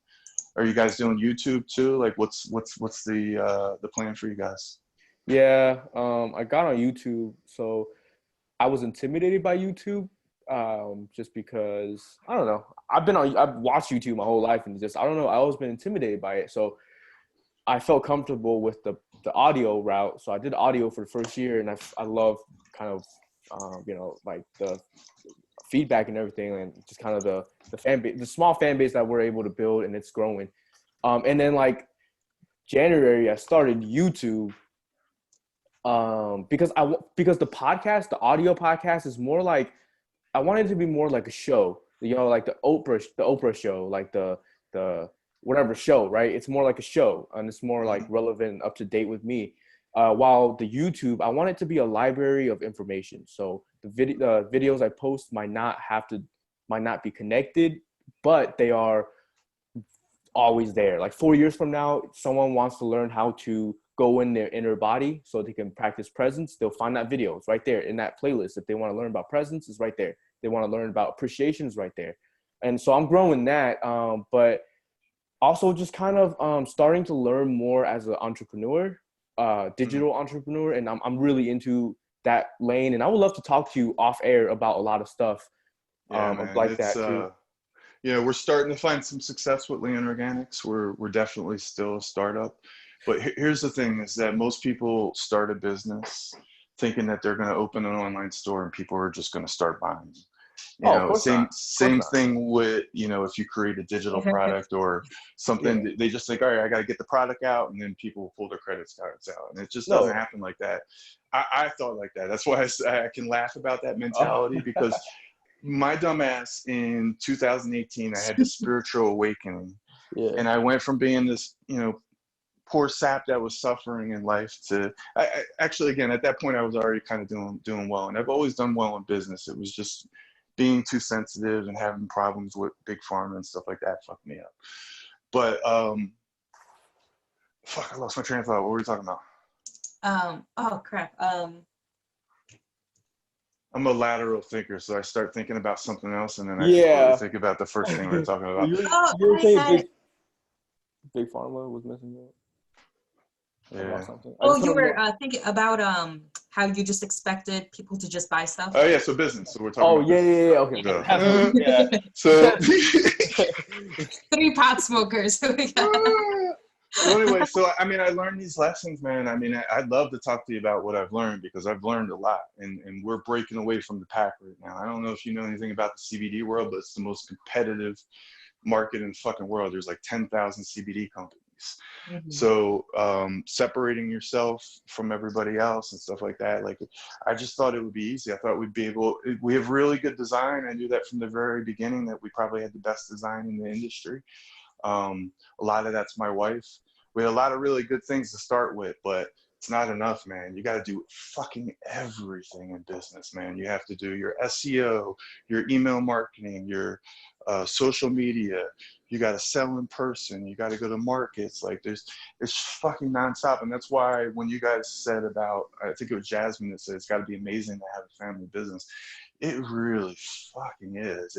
S1: are you guys doing YouTube too? Like what's the plan for you guys?
S3: Yeah, I got on YouTube, so I was intimidated by YouTube, just because I don't know. I've watched YouTube my whole life, and just I don't know. I always been intimidated by it, so I felt comfortable with the audio route. So I did audio for the first year, and I love kind of like the feedback and everything, and just kind of the fan base, the small fan base that we're able to build, and it's growing. And then like January, I started YouTube. because because the podcast, the audio podcast is more like, I want it to be more like a show, you know, like the Oprah show, like the whatever show, right? It's more like a show, and it's more like relevant, up to date with me. While the YouTube, I want it to be a library of information. So the videos I post might not be connected, but they are always there. Like 4 years from now, someone wants to learn how to go in their inner body so they can practice presence, they'll find that video. It's right there in that playlist. If they want to learn about presence, it's right there. They want to learn about appreciation, is right there. And so I'm growing that, but also just kind of starting to learn more as an entrepreneur, digital entrepreneur, and I'm really into that lane. And I would love to talk to you off air about a lot of stuff like that too.
S1: Yeah, we're starting to find some success with Lien Organics. We're definitely still a startup. But here's the thing, is that most people start a business thinking that they're going to open an online store and people are just going to start buying. You know, same thing with, you know, if you create a digital product or something, they just think, all right, I got to get the product out, and then people will pull their credit cards out. And it just doesn't happen like that. I thought like that. That's why I can laugh about that mentality, because my dumbass in 2018, I had this spiritual awakening. And I went from being this, you know, poor sap that was suffering in life to actually, again, at that point, I was already kind of doing well. And I've always done well in business. It was just being too sensitive and having problems with big pharma and stuff like that fucked me up. But fuck, I lost my train of thought. What were we talking about?
S4: Oh crap.
S1: I'm a lateral thinker, so I start thinking about something else, and then I think about the first thing we were talking about.
S3: You were saying big pharma was missing it.
S1: Yeah.
S4: Oh, you were thinking about how you just expected people to just buy stuff.
S1: Oh yeah, so business. So we're talking.
S3: Okay.
S1: So
S4: 3 pot smokers.
S1: So anyway, so I mean, I learned these lessons, man. I mean, I'd love to talk to you about what I've learned, because I've learned a lot, and we're breaking away from the pack right now. I don't know if you know anything about the CBD world, but it's the most competitive market in the fucking world. There's like 10,000 CBD companies. So separating yourself from everybody else and stuff like that, like, I just thought it would be easy. I thought we have really good design. I knew that from the very beginning, that we probably had the best design in the industry. A lot of that's my wife. We had a lot of really good things to start with, but it's not enough, man. You got to do fucking everything in business, man. You have to do your SEO, your email marketing, your social media. You got to sell in person. You got to go to markets. Like, it's fucking nonstop. And that's why when you guys said about, I think it was Jasmine that said it's got to be amazing to have a family business. It really fucking is.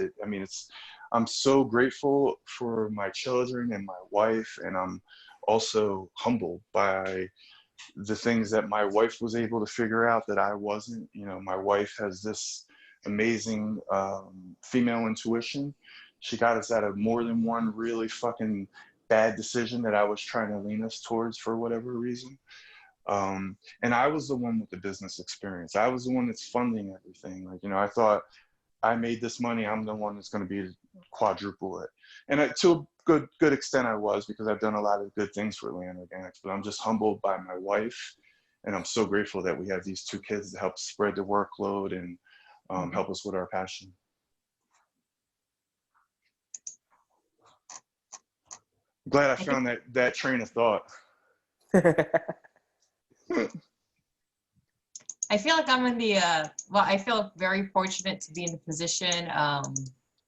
S1: I'm so grateful for my children and my wife, and I'm also humbled by the things that my wife was able to figure out that I wasn't. You know, my wife has this amazing female intuition. She got us out of more than one really fucking bad decision that I was trying to lean us towards for whatever reason. And I was the one with the business experience. I was the one that's funding everything. Like, you know, I thought, I made this money, I'm the one that's going to be quadruple it. And to a good extent I was, because I've done a lot of good things for Leanna Organics, but I'm just humbled by my wife. And I'm so grateful that we have these 2 kids to help spread the workload and help us with our passion. Glad I found that train of thought.
S4: I feel like I'm in the, I feel very fortunate to be in the position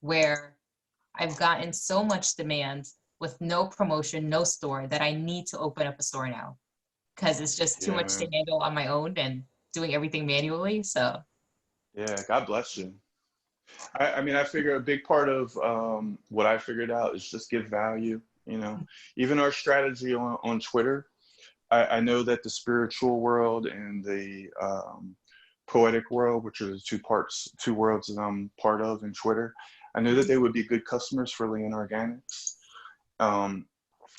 S4: where I've gotten so much demand with no promotion, no store, that I need to open up a store now, because it's just too much to handle on my own and doing everything manually. So
S1: yeah, God bless you. I mean, I figure a big part of what I figured out is just give value. You know, even our strategy on Twitter, I know that the spiritual world and the poetic world, which are the 2 worlds that I'm part of in Twitter, I knew that they would be good customers for Lien Organics. And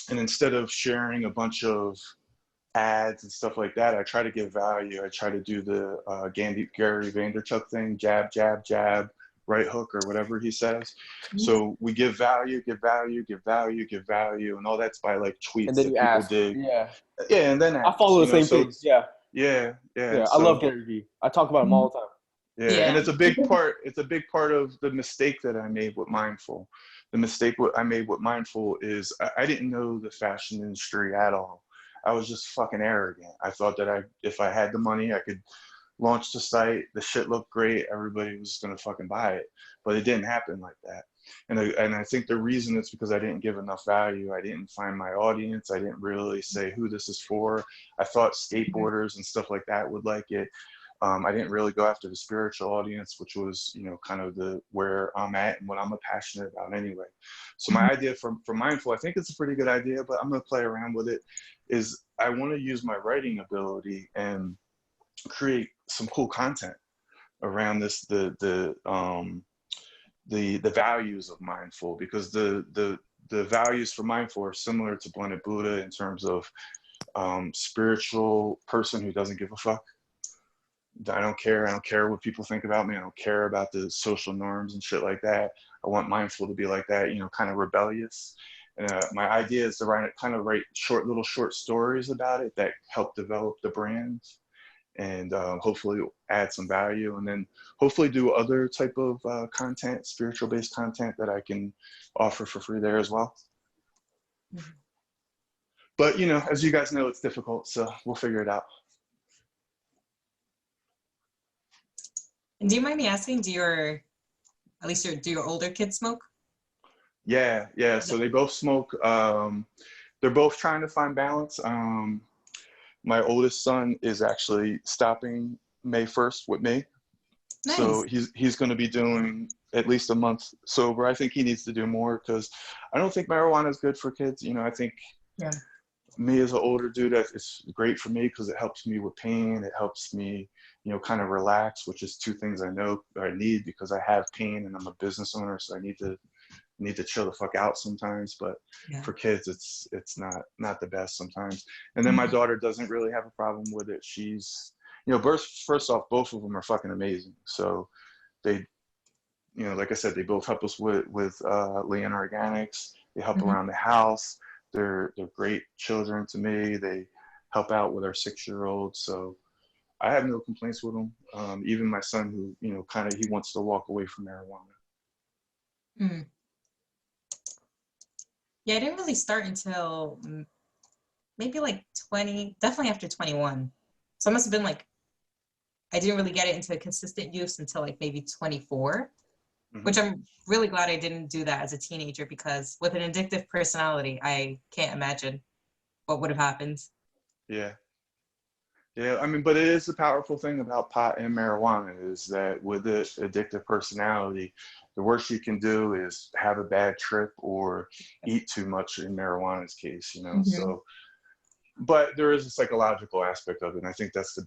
S1: instead of sharing a bunch of ads and stuff like that, I try to give value. I try to do the Gary Vaynerchuk thing, jab, jab, jab, right hook, or whatever he says. So we give value, give value, give value, give value, and all that's by like tweets
S3: and then
S1: that people dig.
S3: Yeah,
S1: and then
S3: I follow the same things. Yeah.
S1: Yeah, yeah.
S3: Yeah, I
S1: So
S3: love Gary Vee. I talk about him all the time.
S1: yeah, and
S4: Yeah.
S1: it's a big part. It's a big part of the mistake that I made with Mindful. The mistake what I made with Mindful is I didn't know the fashion industry at all. I was just fucking arrogant. I thought that if I had the money, I could launch the site. The shit looked great. Everybody was gonna fucking buy it, but it didn't happen like that. And I think the reason is because I didn't give enough value. I didn't find my audience. I didn't really say who this is for. I thought skateboarders and stuff like that would like it. I didn't really go after the spiritual audience, which was, kind of where I'm at and what I'm passionate about anyway. So my idea for Mindful, I think it's a pretty good idea, but I'm going to play around with it, is I want to use my writing ability and create some cool content around the values of Mindful, because the values for Mindful are similar to Blended Buddha in terms of spiritual person who doesn't give a fuck. I don't care. I don't care what people think about me. I don't care about the social norms and shit like that. I want Mindful to be like that, kind of rebellious. And my idea is to write little short stories about it that help develop the brand and hopefully add some value, and then hopefully do other type of content, spiritual based content that I can offer for free there as well. But, as you guys know, it's difficult, so we'll figure it out.
S4: And do you mind me asking, do your older kids smoke?
S1: Yeah. So they both smoke. They're both trying to find balance. My oldest son is actually stopping May 1st with me.
S4: Nice.
S1: So he's going to be doing at least a month sober. I think he needs to do more because I don't think marijuana is good for kids. I think me as an older dude, it's great for me because it helps me with pain. It helps me, kind of relax, which is two things I know I need because I have pain and I'm a business owner. So I need to chill the fuck out sometimes. But for kids, it's not the best sometimes. And then my daughter doesn't really have a problem with it. She's, first off, both of them are fucking amazing. So they, like I said, they both help us with Lien Organics. They help around the house. They're great children to me. They help out with our 6-year-old. So I have no complaints with them. Even my son, who, he wants to walk away from marijuana.
S4: Mm. Yeah, I didn't really start until maybe like 20, definitely after 21. So it must have been like, I didn't really get it into consistent use until like maybe 24, which I'm really glad I didn't do that as a teenager, because with an addictive personality, I can't imagine what would have happened.
S1: Yeah. I mean, but it is the powerful thing about pot and marijuana is that with the addictive personality, the worst you can do is have a bad trip or eat too much in marijuana's case, So, but there is a psychological aspect of it. And I think that's a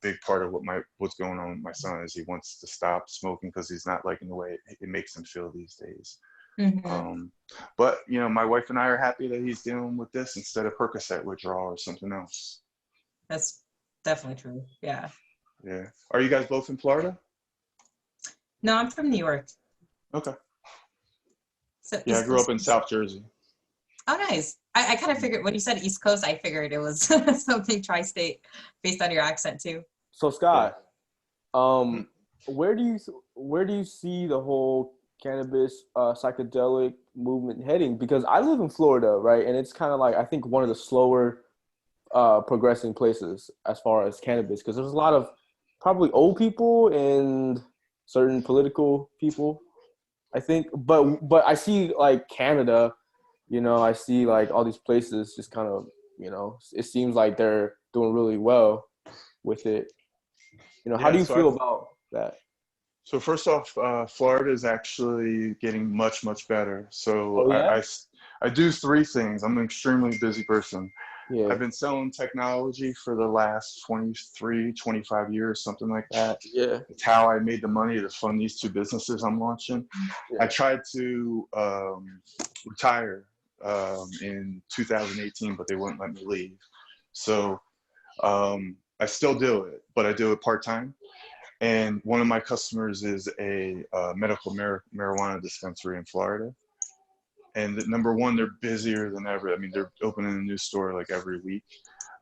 S1: big part of what's going on with my son is he wants to stop smoking because he's not liking the way it makes him feel these days. But, my wife and I are happy that he's dealing with this instead of Percocet withdrawal or something else.
S4: That's definitely true. Yeah.
S1: Yeah. Are you guys both in Florida?
S4: No, I'm from New York.
S1: Okay.
S4: So
S1: yeah, I
S4: East
S1: grew
S4: Coast.
S1: up in South Jersey.
S4: Oh, nice. I kind of figured when you said East Coast, I figured it was something tri-state based on your accent too.
S3: So Scott, where do you see the whole cannabis psychedelic movement heading? Because I live in Florida, right, and it's kind of like I think one of the slower progressing places as far as cannabis, because there's a lot of probably old people and certain political people, I think. But I see like Canada, I see like all these places just kind of, it seems like they're doing really well with it. How do you feel about that?
S1: So first off, Florida is actually getting much, much better. So I do 3 things. I'm an extremely busy person. Yeah. I've been selling technology for the last 23, 25 years, something like that. Yeah. It's how I made the money to fund these 2 businesses I'm launching. Yeah. I tried to retire in 2018, but they wouldn't let me leave. So I still do it, but I do it part-time. And one of my customers is a medical marijuana dispensary in Florida. And number one, they're busier than ever. I mean, they're opening a new store like every week.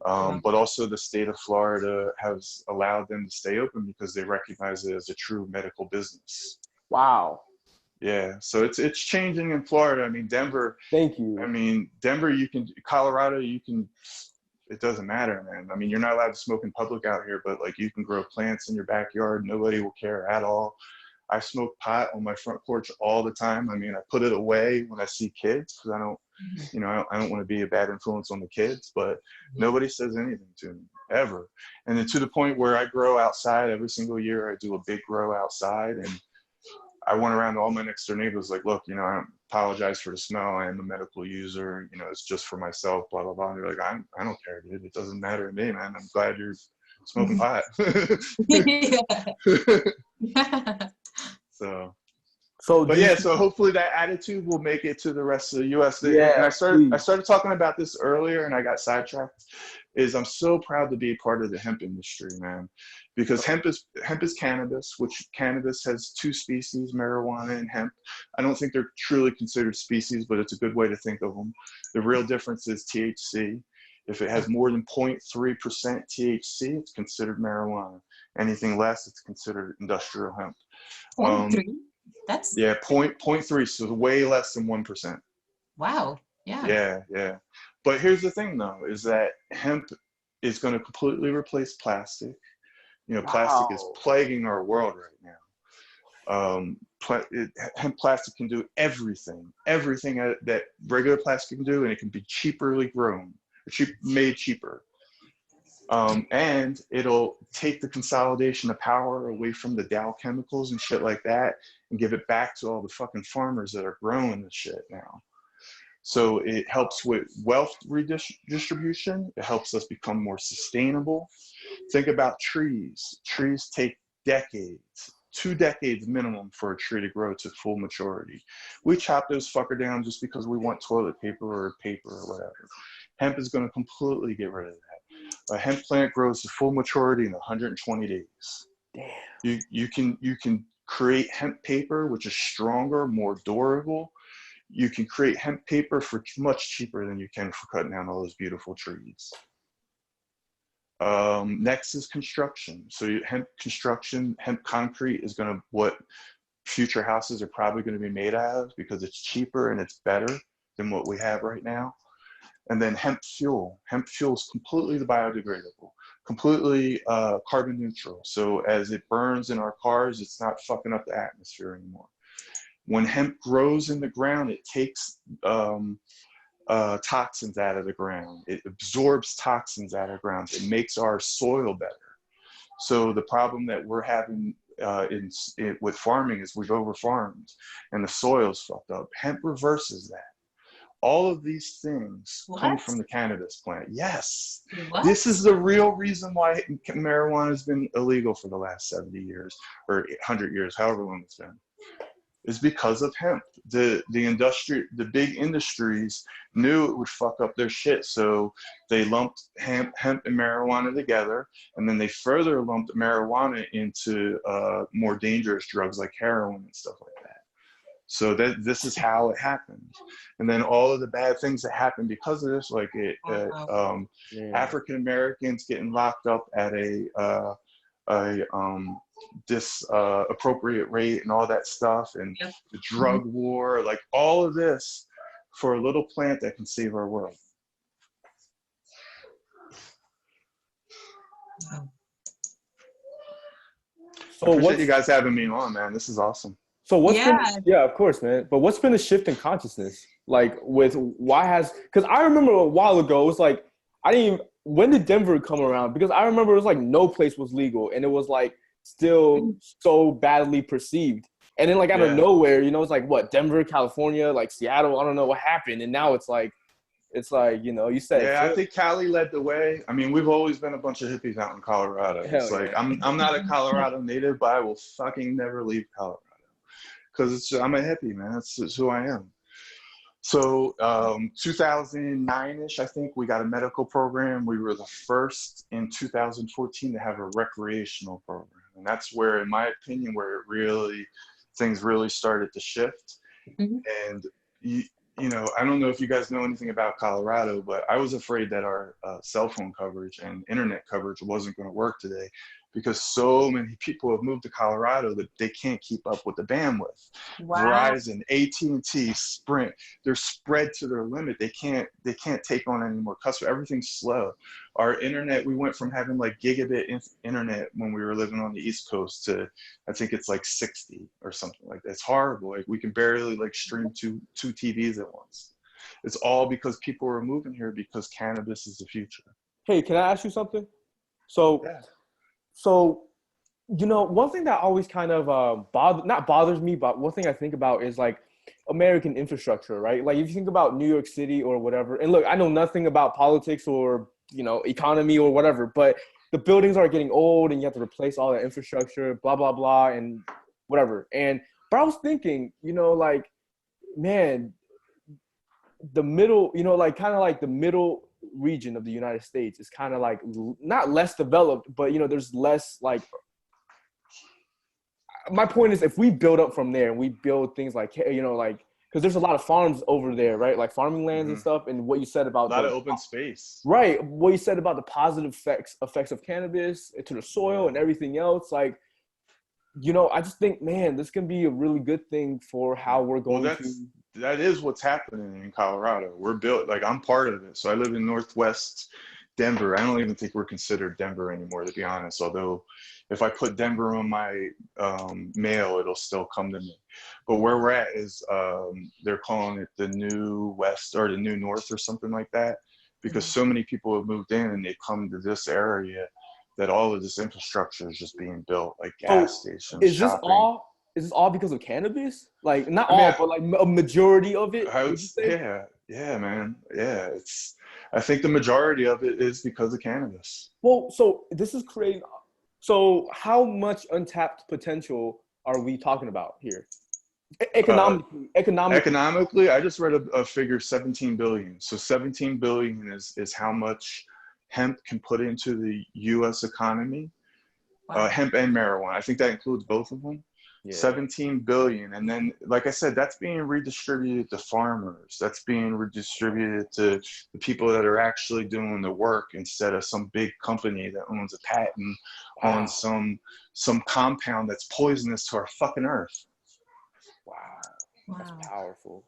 S1: But also the state of Florida has allowed them to stay open because they recognize it as a true medical business.
S3: Wow.
S1: Yeah, so it's changing in Florida. I mean, Denver.
S3: Thank you.
S1: I mean, Denver, you can, Colorado, you can, it doesn't matter, man. I mean, you're not allowed to smoke in public out here, but like you can grow plants in your backyard. Nobody will care at all. I smoke pot on my front porch all the time. I mean, I put it away when I see kids because I don't, you know, I don't want to be a bad influence on the kids, but nobody says anything to me ever. And then to the point where I grow outside every single year. I do a big grow outside, and I went around to all my next door neighbors like, look, you know, I apologize for the smell. I am a medical user. You know, it's just for myself, blah, blah, blah. And they're like, I don't care, dude. It doesn't matter to me, man. I'm glad you're smoking pot. But yeah, so hopefully that attitude will make it to the rest of the U.S.
S3: Yeah,
S1: and I started talking about this earlier, and I got sidetracked. I'm so proud to be a part of the hemp industry, man, because hemp is cannabis, which cannabis has two species, marijuana and hemp. I don't think they're truly considered species, but it's a good way to think of them. The real difference is THC. If it has more than 0.3% THC, it's considered marijuana. Anything less, it's considered industrial hemp.
S4: 0.3? That's
S1: 0.3, so way less than 1%.
S4: Wow. Yeah.
S1: Yeah. But here's the thing, though, is that hemp is going to completely replace plastic. You know, plastic is plaguing our world right now. Hemp plastic can do everything that regular plastic can do, and it can be cheaperly grown, made cheaper. And it'll take the consolidation of power away from the Dow chemicals and shit like that and give it back to all the fucking farmers that are growing this shit now. So it helps with wealth redistribution. It helps us become more sustainable. Think about trees. Trees take decades, 2 decades minimum for a tree to grow to full maturity. We chop those fucker down just because we want toilet paper or whatever. Hemp is going to completely get rid of that. A hemp plant grows to full maturity in 120 days. Damn. You can create hemp paper, which is stronger, more durable. You can create hemp paper for much cheaper than you can for cutting down all those beautiful trees. Next is construction. So hemp construction, hemp concrete is what future houses are probably going to be made out of because it's cheaper and it's better than what we have right now. And then hemp fuel. Hemp fuel is completely biodegradable, completely carbon neutral. So as it burns in our cars, it's not fucking up the atmosphere anymore. When hemp grows in the ground, it takes toxins out of the ground. It absorbs toxins out of the ground. It makes our soil better. So the problem that we're having with farming is we've over-farmed and the soil's fucked up. Hemp reverses that. All of these things come from the cannabis plant. Yes. What? This is the real reason why marijuana has been illegal for the last 70 years or 100 years, however long it's been. Is because of hemp. The big industries knew it would fuck up their shit, so they lumped hemp and marijuana together, and then they further lumped marijuana into more dangerous drugs like heroin and stuff like that. So this is how it happened. And then all of the bad things that happened because of this, like African Americans getting locked up at a appropriate rate and all that stuff, and the drug war, like all of this for a little plant that can save our world. So I appreciate you guys having me on, man. This is awesome.
S3: So of course, man. But what's been the shift in consciousness? Like because I remember a while ago, it was like, when did Denver come around? Because I remember it was like no place was legal and it was like still so badly perceived. And then like out of nowhere, you know, it's like what, Denver, California, like Seattle, I don't know what happened. And now it's like, you know, you said.
S1: Yeah, I think Cali led the way. I mean, we've always been a bunch of hippies out in Colorado. It's like, I'm not a Colorado native, but I will fucking never leave Colorado. Because I'm a hippie, man. That's who I am. So 2009-ish, I think, we got a medical program. We were the first in 2014 to have a recreational program. And that's where, in my opinion, where things really started to shift. Mm-hmm. And you know, I don't know if you guys know anything about Colorado, but I was afraid that our cell phone coverage and internet coverage wasn't going to work today because so many people have moved to Colorado that they can't keep up with the bandwidth.
S4: Wow.
S1: Verizon, AT&T, Sprint, they're spread to their limit. They can't take on any more customers. Everything's slow. Our internet, we went from having like gigabit internet when we were living on the East Coast to, I think it's like 60 or something like that. It's horrible. Like we can barely like stream two TVs at once. It's all because people are moving here because cannabis is the future.
S3: Hey, can I ask you something? So,
S1: Yeah.
S3: You know, one thing that always kind of not bothers me, but one thing I think about is like American infrastructure, right? Like if you think about New York City or whatever, and look, I know nothing about politics or, you know, economy or whatever, but the buildings are getting old and you have to replace all that infrastructure, blah, blah, blah, and whatever. But I was thinking, you know, like, man, the middle, you know, like kind of like the middle region of the United States is kind of like not less developed, but, you know, there's less like, my point is if we build up from there and we build things like, you know, like, because there's a lot of farms over there, right? Like farming lands and stuff. And what you said about
S1: a lot of open space.
S3: Right. What you said about the positive effects of cannabis to the soil and everything else. Like, you know, I just think, man, this can be a really good thing for how we're going
S1: that is what's happening in Colorado. We're built, like I'm part of it. So I live in Northwest Denver. I don't even think we're considered Denver anymore, to be honest. Although if I put Denver on my mail, it'll still come to me. But where we're at is they're calling it the New West or the New North or something like that, because so many people have moved in and they've come to this area that all of this infrastructure is just being built, like gas stations,
S3: is
S1: shopping.
S3: Is this all because of cannabis? Like not all, but like a majority of it?
S1: Yeah, man. Yeah, I think the majority of it is because of cannabis.
S3: Well, so this is creating. So how much untapped potential are we talking about here? Economically,
S1: I just read a figure, 17 billion. So 17 billion is how much hemp can put into the U.S. economy.
S4: Wow.
S1: Hemp and marijuana. I think that includes both of them. Yeah. 17 billion. And then, like I said, that's being redistributed to farmers. That's being redistributed to the people that are actually doing the work instead of some big company that owns a patent on some compound that's poisonous to our fucking earth.
S3: Wow. That's powerful.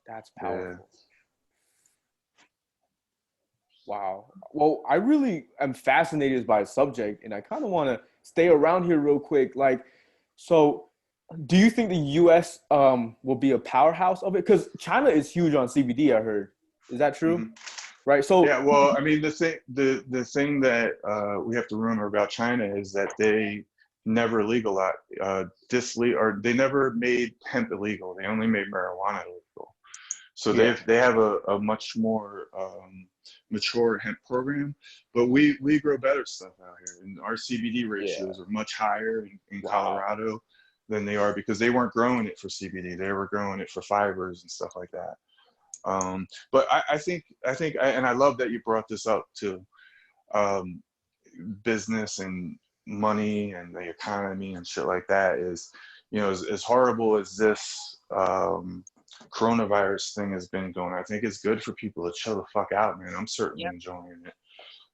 S3: That's powerful. Yeah. Wow. Well, I really am fascinated by the subject, and I kind of want to stay around here real quick. Like, so do you think the U.S. Will be a powerhouse of it? Because China is huge on CBD, I heard. Is that true? Mm-hmm. Right. So
S1: yeah. Well, I mean, the thing that we have to remember about China is that they never legalized they never made hemp illegal. They only made marijuana illegal. So they have a much more mature hemp program, but we grow better stuff out here, and our CBD ratios are much higher in Colorado than they are because they weren't growing it for CBD. They were growing it for fibers and stuff like that. But I think, and I love that you brought this up too, business and money and the economy and shit like that is, you know, as horrible as this coronavirus thing has been going, I think it's good for people to chill the fuck out, man. I'm certainly enjoying it.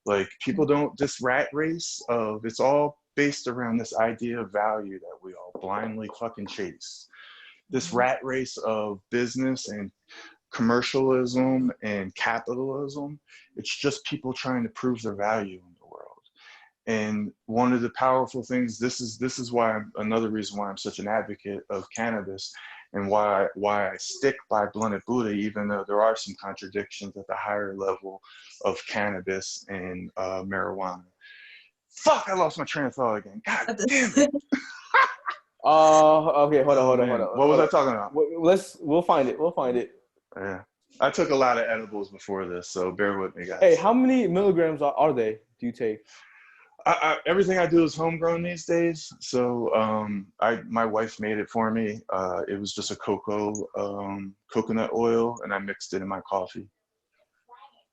S1: Like people don't, this rat race of, it's all based around this idea of value that we all blindly fucking chase. This rat race of business and commercialism and capitalism, it's just people trying to prove their value in the world. And one of the powerful things, this is why another reason why I'm such an advocate of cannabis and why I stick by blunted Buddha, even though there are some contradictions at the higher level of cannabis and marijuana. Fuck, I lost my train of thought again. God damn it.
S3: Okay, hold on.
S1: What was I talking about?
S3: We'll find it.
S1: Yeah. I took a lot of edibles before this, so bear with me, guys.
S3: Hey, how many milligrams are they do you take?
S1: Everything I do is homegrown these days. So my wife made it for me. It was just a coconut oil, and I mixed it in my coffee.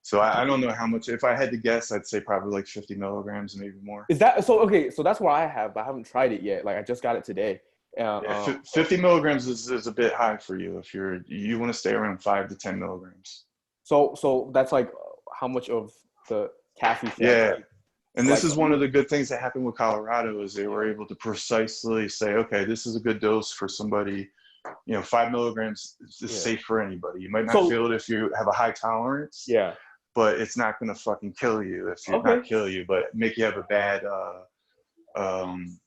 S1: So I don't know how much. If I had to guess, I'd say probably like 50 milligrams, maybe more.
S3: Is that so? Okay, so that's what I have, but I haven't tried it yet. Like I just got it today.
S1: Yeah, 50 milligrams is a bit high for you if you want to stay around 5 to 10 milligrams.
S3: So that's like how much of the caffeine should I take?
S1: And
S3: So
S1: this
S3: like,
S1: is one of the good things that happened with Colorado is they were able to precisely say, okay, this is a good dose for somebody. 5 milligrams is safe for anybody. You might not feel it if you have a high tolerance.
S3: Yeah.
S1: But it's not going to fucking kill you if you're not kill you, but make you have a bad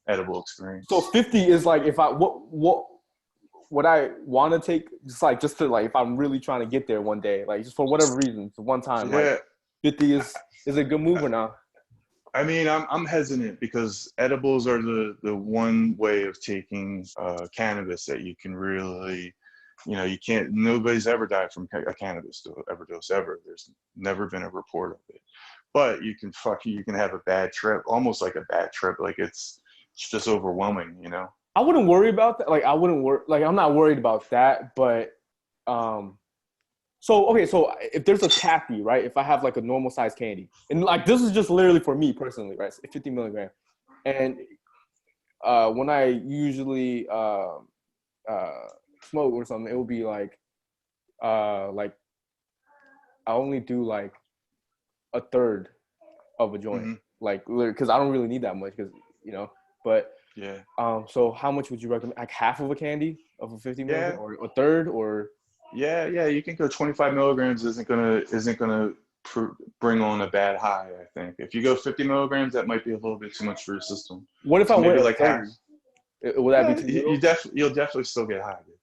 S1: edible experience.
S3: So 50 is like if I what I want to take just to like if I'm really trying to get there one day, like just for whatever reason, for one time, like 50 is a good move or not?
S1: I mean, I'm hesitant because edibles are the one way of taking cannabis that you can really, nobody's ever died from a cannabis overdose ever. There's never been a report of it. But you can have a bad trip, almost like a bad trip. Like it's just overwhelming,
S3: I wouldn't worry about that. Like I'm not worried about that, but so if there's a taffy, right? If I have like a normal size candy, and like this is just literally for me personally, right? 50 milligram, and when I usually smoke or something, it will be like I only do like a third of a joint, like because I don't really need that much, because but yeah. So how much would you recommend? Like half of a candy of a 50 milligram, or a third, or?
S1: Yeah, you can go 25 milligrams isn't gonna bring on a bad high. I think if you go 50 milligrams, that might be a little bit too much for your system.
S3: What if I went like half? Would that be too little?
S1: You'll definitely still get high, dude.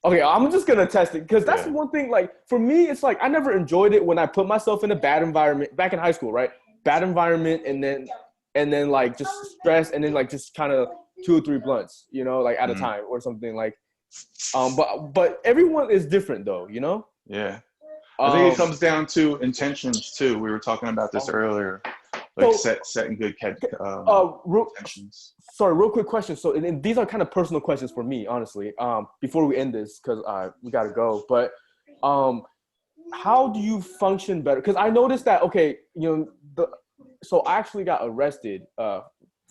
S3: Okay, I'm just gonna test it because that's one thing. Like for me, it's like I never enjoyed it when I put myself in a bad environment back in high school, right? Bad environment, and then like just stress, and then like just kind of 2 or 3 blunts, like at a time or something like. But everyone is different though,
S1: Yeah. I think it comes down to intentions too. We were talking about this earlier, like setting good intentions.
S3: Sorry, real quick question. So and these are kind of personal questions for me, honestly. Before we end this, because we gotta go. But how do you function better? Because I noticed that so I actually got arrested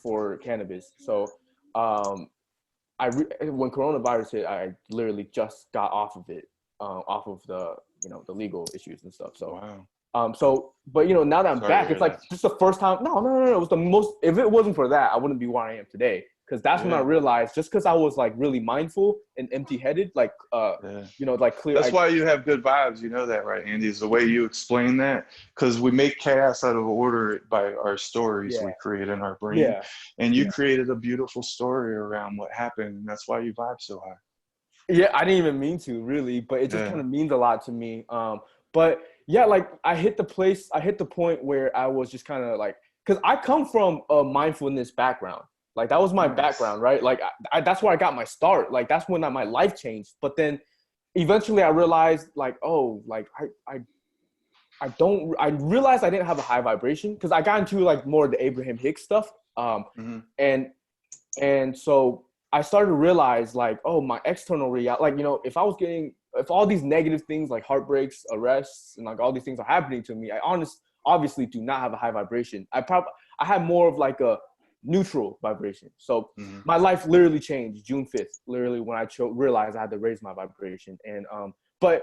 S3: for cannabis. So when coronavirus hit, I literally just got off of it, off of the the legal issues and stuff. So wow. But now that I'm back, it's like just the first time. No, it was the most. If it wasn't for that, I wouldn't be where I am today. Because that's when I realized, just because I was like really mindful and empty-headed, like like clear.
S1: That's why you have good vibes. You know that, right, Andy? Is the way you explain that, because we make chaos out of order by our stories we create in our brain. Yeah. And you created a beautiful story around what happened, and that's why you vibe so high.
S3: Yeah, I didn't even mean to really, but it just kind of means a lot to me. But yeah, like I hit the point where I was just kind of like, because I come from a mindfulness background. Like that was my background, right? Like that's where I got my start. Like that's when my life changed. But then eventually I realized like, oh, like I realized I didn't have a high vibration, because I got into like more of the Abraham Hicks stuff. And so I started to realize like, oh, my external reality, like, if all these negative things like heartbreaks, arrests, and like all these things are happening to me, I obviously do not have a high vibration. I have more of like a neutral vibration. So my life literally changed June 5th, literally when I realized I had to raise my vibration. And I really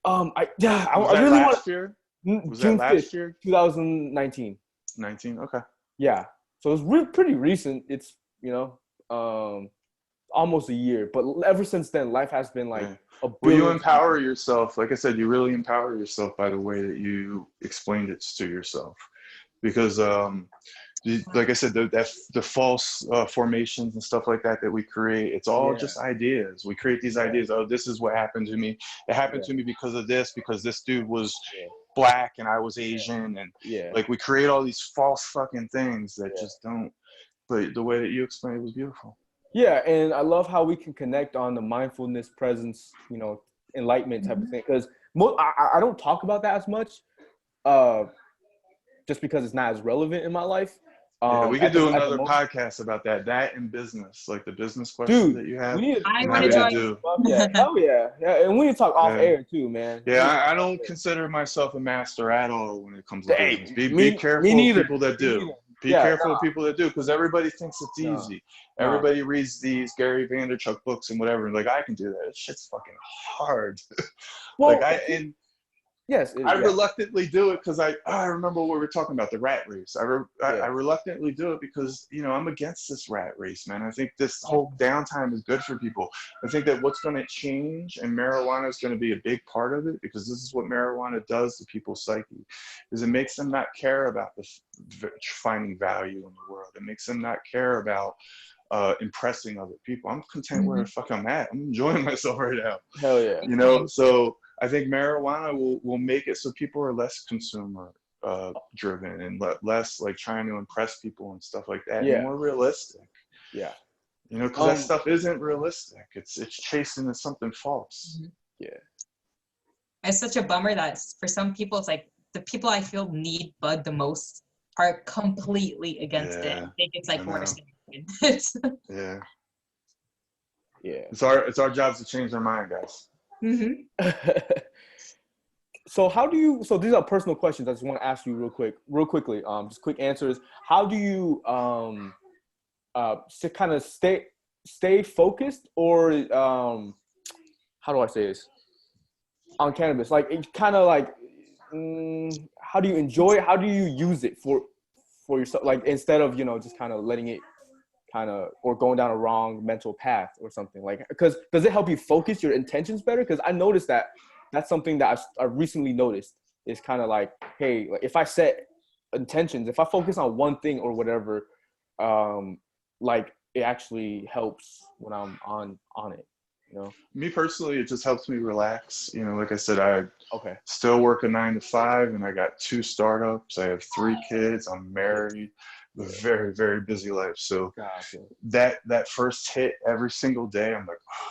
S3: want
S1: last year? Was
S3: June
S1: that last
S3: 5th,
S1: year?
S3: 2019.
S1: 19, okay.
S3: Yeah. So it's pretty recent. It's almost a year, but ever since then life has been like
S1: you empower yourself. Like I said, you really empower yourself by the way that you explained it to yourself, because like I said, the false formations and stuff like that we create, it's all just ideas. We create these ideas. Oh, this is what happened to me. It happened to me because of this, because this dude was black and I was Asian, and like we create all these false fucking things that just don't. But the way that you explained it was beautiful.
S3: Yeah, and I love how we can connect on the mindfulness, presence, enlightenment type of thing. Because I don't talk about that as much, just because it's not as relevant in my life.
S1: We could do another podcast about that and business, like the business questions that you have.
S4: I want to
S1: do.
S3: And we need to talk off air too, man.
S1: Yeah, I don't consider myself a master at all when it comes to business. Be careful of people that do. Be careful of people that do, because everybody thinks it's
S3: No.
S1: easy.
S3: No.
S1: Everybody reads these Gary Vaynerchuk books and whatever, and like, I can do that. This shit's fucking hard.
S3: Well, yes,
S1: I reluctantly do it because I remember what we were talking about, the rat race. I reluctantly do it because, you know, I'm against this rat race, man. I think this whole downtime is good for people. I think that what's going to change, and marijuana is going to be a big part of it, because this is what marijuana does to people's psyche, is it makes them not care about finding value in the world. It makes them not care about impressing other people. I'm content where the fuck I'm at. I'm enjoying myself right now.
S3: Hell yeah.
S1: You know, so I think marijuana will make it so people are less consumer driven and less like trying to impress people and stuff like that.
S3: Yeah.
S1: And more realistic.
S3: Yeah.
S1: You know, because that stuff isn't realistic. It's chasing something false.
S3: Yeah.
S4: It's such a bummer that for some people, it's like the people I feel need bud the most are completely against it. I think it's like worse than
S1: Yeah.
S3: Yeah.
S1: It's our jobs to change their mind, guys.
S3: So these are personal questions I just want to ask you real quickly, just quick answers. How do you kind of stay focused, or how do I say this, on cannabis? Like, it kind of like, how do you enjoy it? How do you use it for yourself? Like, instead of, you know, just kind of letting it or going down a wrong mental path or something, like, because does it help you focus your intentions better? Because I noticed that's something that I recently noticed, is kind of like, hey, like, if I set intentions, if I focus on one thing or whatever, like, it actually helps when I'm on it, you know?
S1: Me personally, it just helps me relax. You know, like I said, I still work a 9 to 5, and I got 2 startups. I have 3 kids. I'm married. A very, very busy life. So that first hit every single day, I'm like, oh,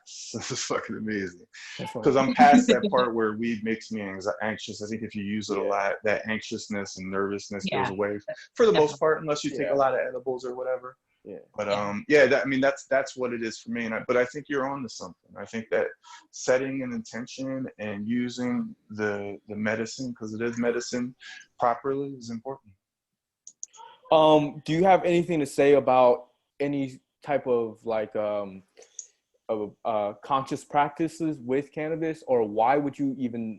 S1: yes, this is fucking amazing. Because I'm past that part where weed makes me anxious. I think if you use it a lot, that anxiousness and nervousness goes away for the most part, unless you take a lot of edibles or whatever. But that's what it is for me. But I think you're on to something. I think that setting an intention and using the medicine, because it is medicine, properly is important.
S3: Do you have anything to say about any type of like conscious practices with cannabis, or why would you even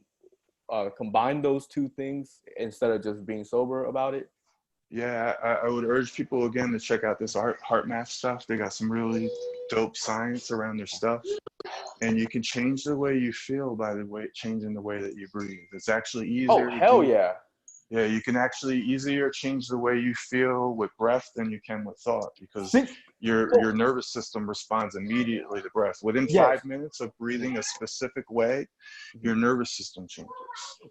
S3: combine those two things instead of just being sober about it?
S1: Yeah, I would urge people again to check out this heart math stuff. They got some really dope science around their stuff, and you can change the way you feel by changing the way that you breathe. It's actually easier.
S3: Oh, hell yeah.
S1: Yeah, you can actually easier change the way you feel with breath than you can with thought, because your nervous system responds immediately to breath. Within 5 minutes of breathing a specific way, your nervous system changes.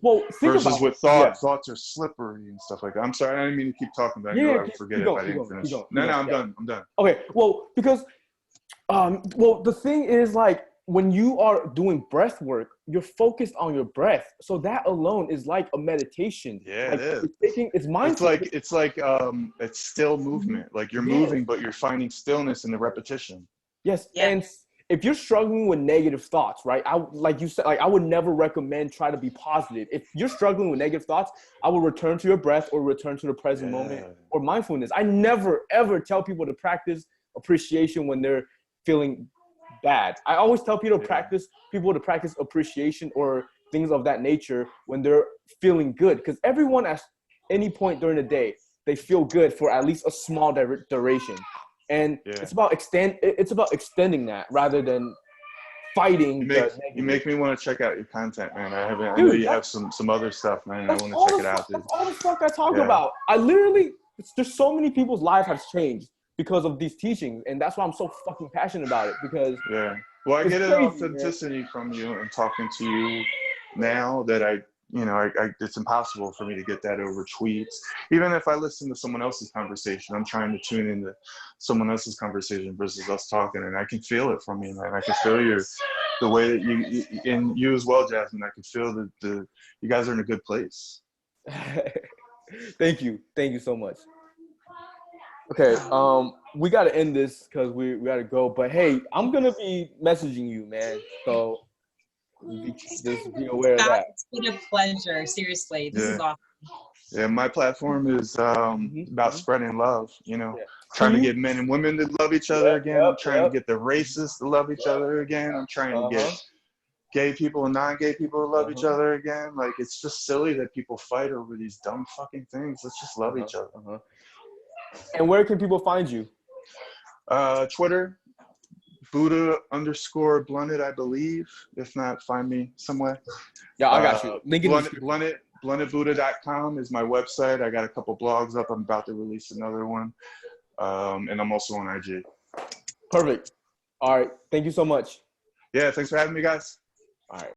S3: Well,
S1: versus with thoughts are slippery and stuff like that. I'm sorry, I didn't mean to keep talking, but I knew I would forget if I didn't finish. No, I'm done.
S3: Okay, well, because the thing is, like, when you are doing breath work, you're focused on your breath. So that alone is like a meditation.
S1: Yeah,
S3: like,
S1: it is.
S3: It's mindful.
S1: It's still movement. Like, you're moving, but you're finding stillness in the repetition.
S3: Yes. Yeah. And if you're struggling with negative thoughts, right? Like you said, like, I would never recommend try to be positive. If you're struggling with negative thoughts, I would return to your breath or return to the present moment or mindfulness. I never, ever tell people to practice appreciation when they're feeling bad. I always tell people to practice appreciation or things of that nature when they're feeling good, because everyone at any point during the day, they feel good for at least a small duration, and it's about extending that rather than fighting.
S1: You make me want to check out your content, man. I know you have some other stuff, man. I want to check it out, dude.
S3: That's all the fuck I talk about. There's so many people's lives have changed because of these teachings, and that's why I'm so fucking passionate about it, because
S1: well, I get an authenticity from you and talking to you now that it's impossible for me to get that over tweets. Even if I listen to someone else's conversation, I'm trying to tune into someone else's conversation versus us talking, and I can feel it from you, man. I can feel the way that you and you as well, Jasmine. I can feel that you guys are in a good place.
S3: Thank you so much. Okay, we got to end this because we got to go. But hey, I'm gonna be messaging you, man. So just be aware of that.
S4: It's been a pleasure. Seriously, this is awesome.
S1: Yeah, my platform is about spreading love, you know, trying to get men and women to love each other again. I'm trying to get the racists to love each other again. I'm trying to get gay people and non-gay people to love each other again. Like, it's just silly that people fight over these dumb fucking things. Let's just love each other.
S3: And where can people find you?
S1: Twitter, Buddha_blunted, I believe. If not, find me somewhere.
S3: Yeah, I got you. Link in the description.
S1: Bluntedbuddha.com is my website. I got a couple blogs up. I'm about to release another one. And I'm also on IG.
S3: Perfect. All right. Thank you so much.
S1: Yeah, thanks for having me, guys.
S3: All right.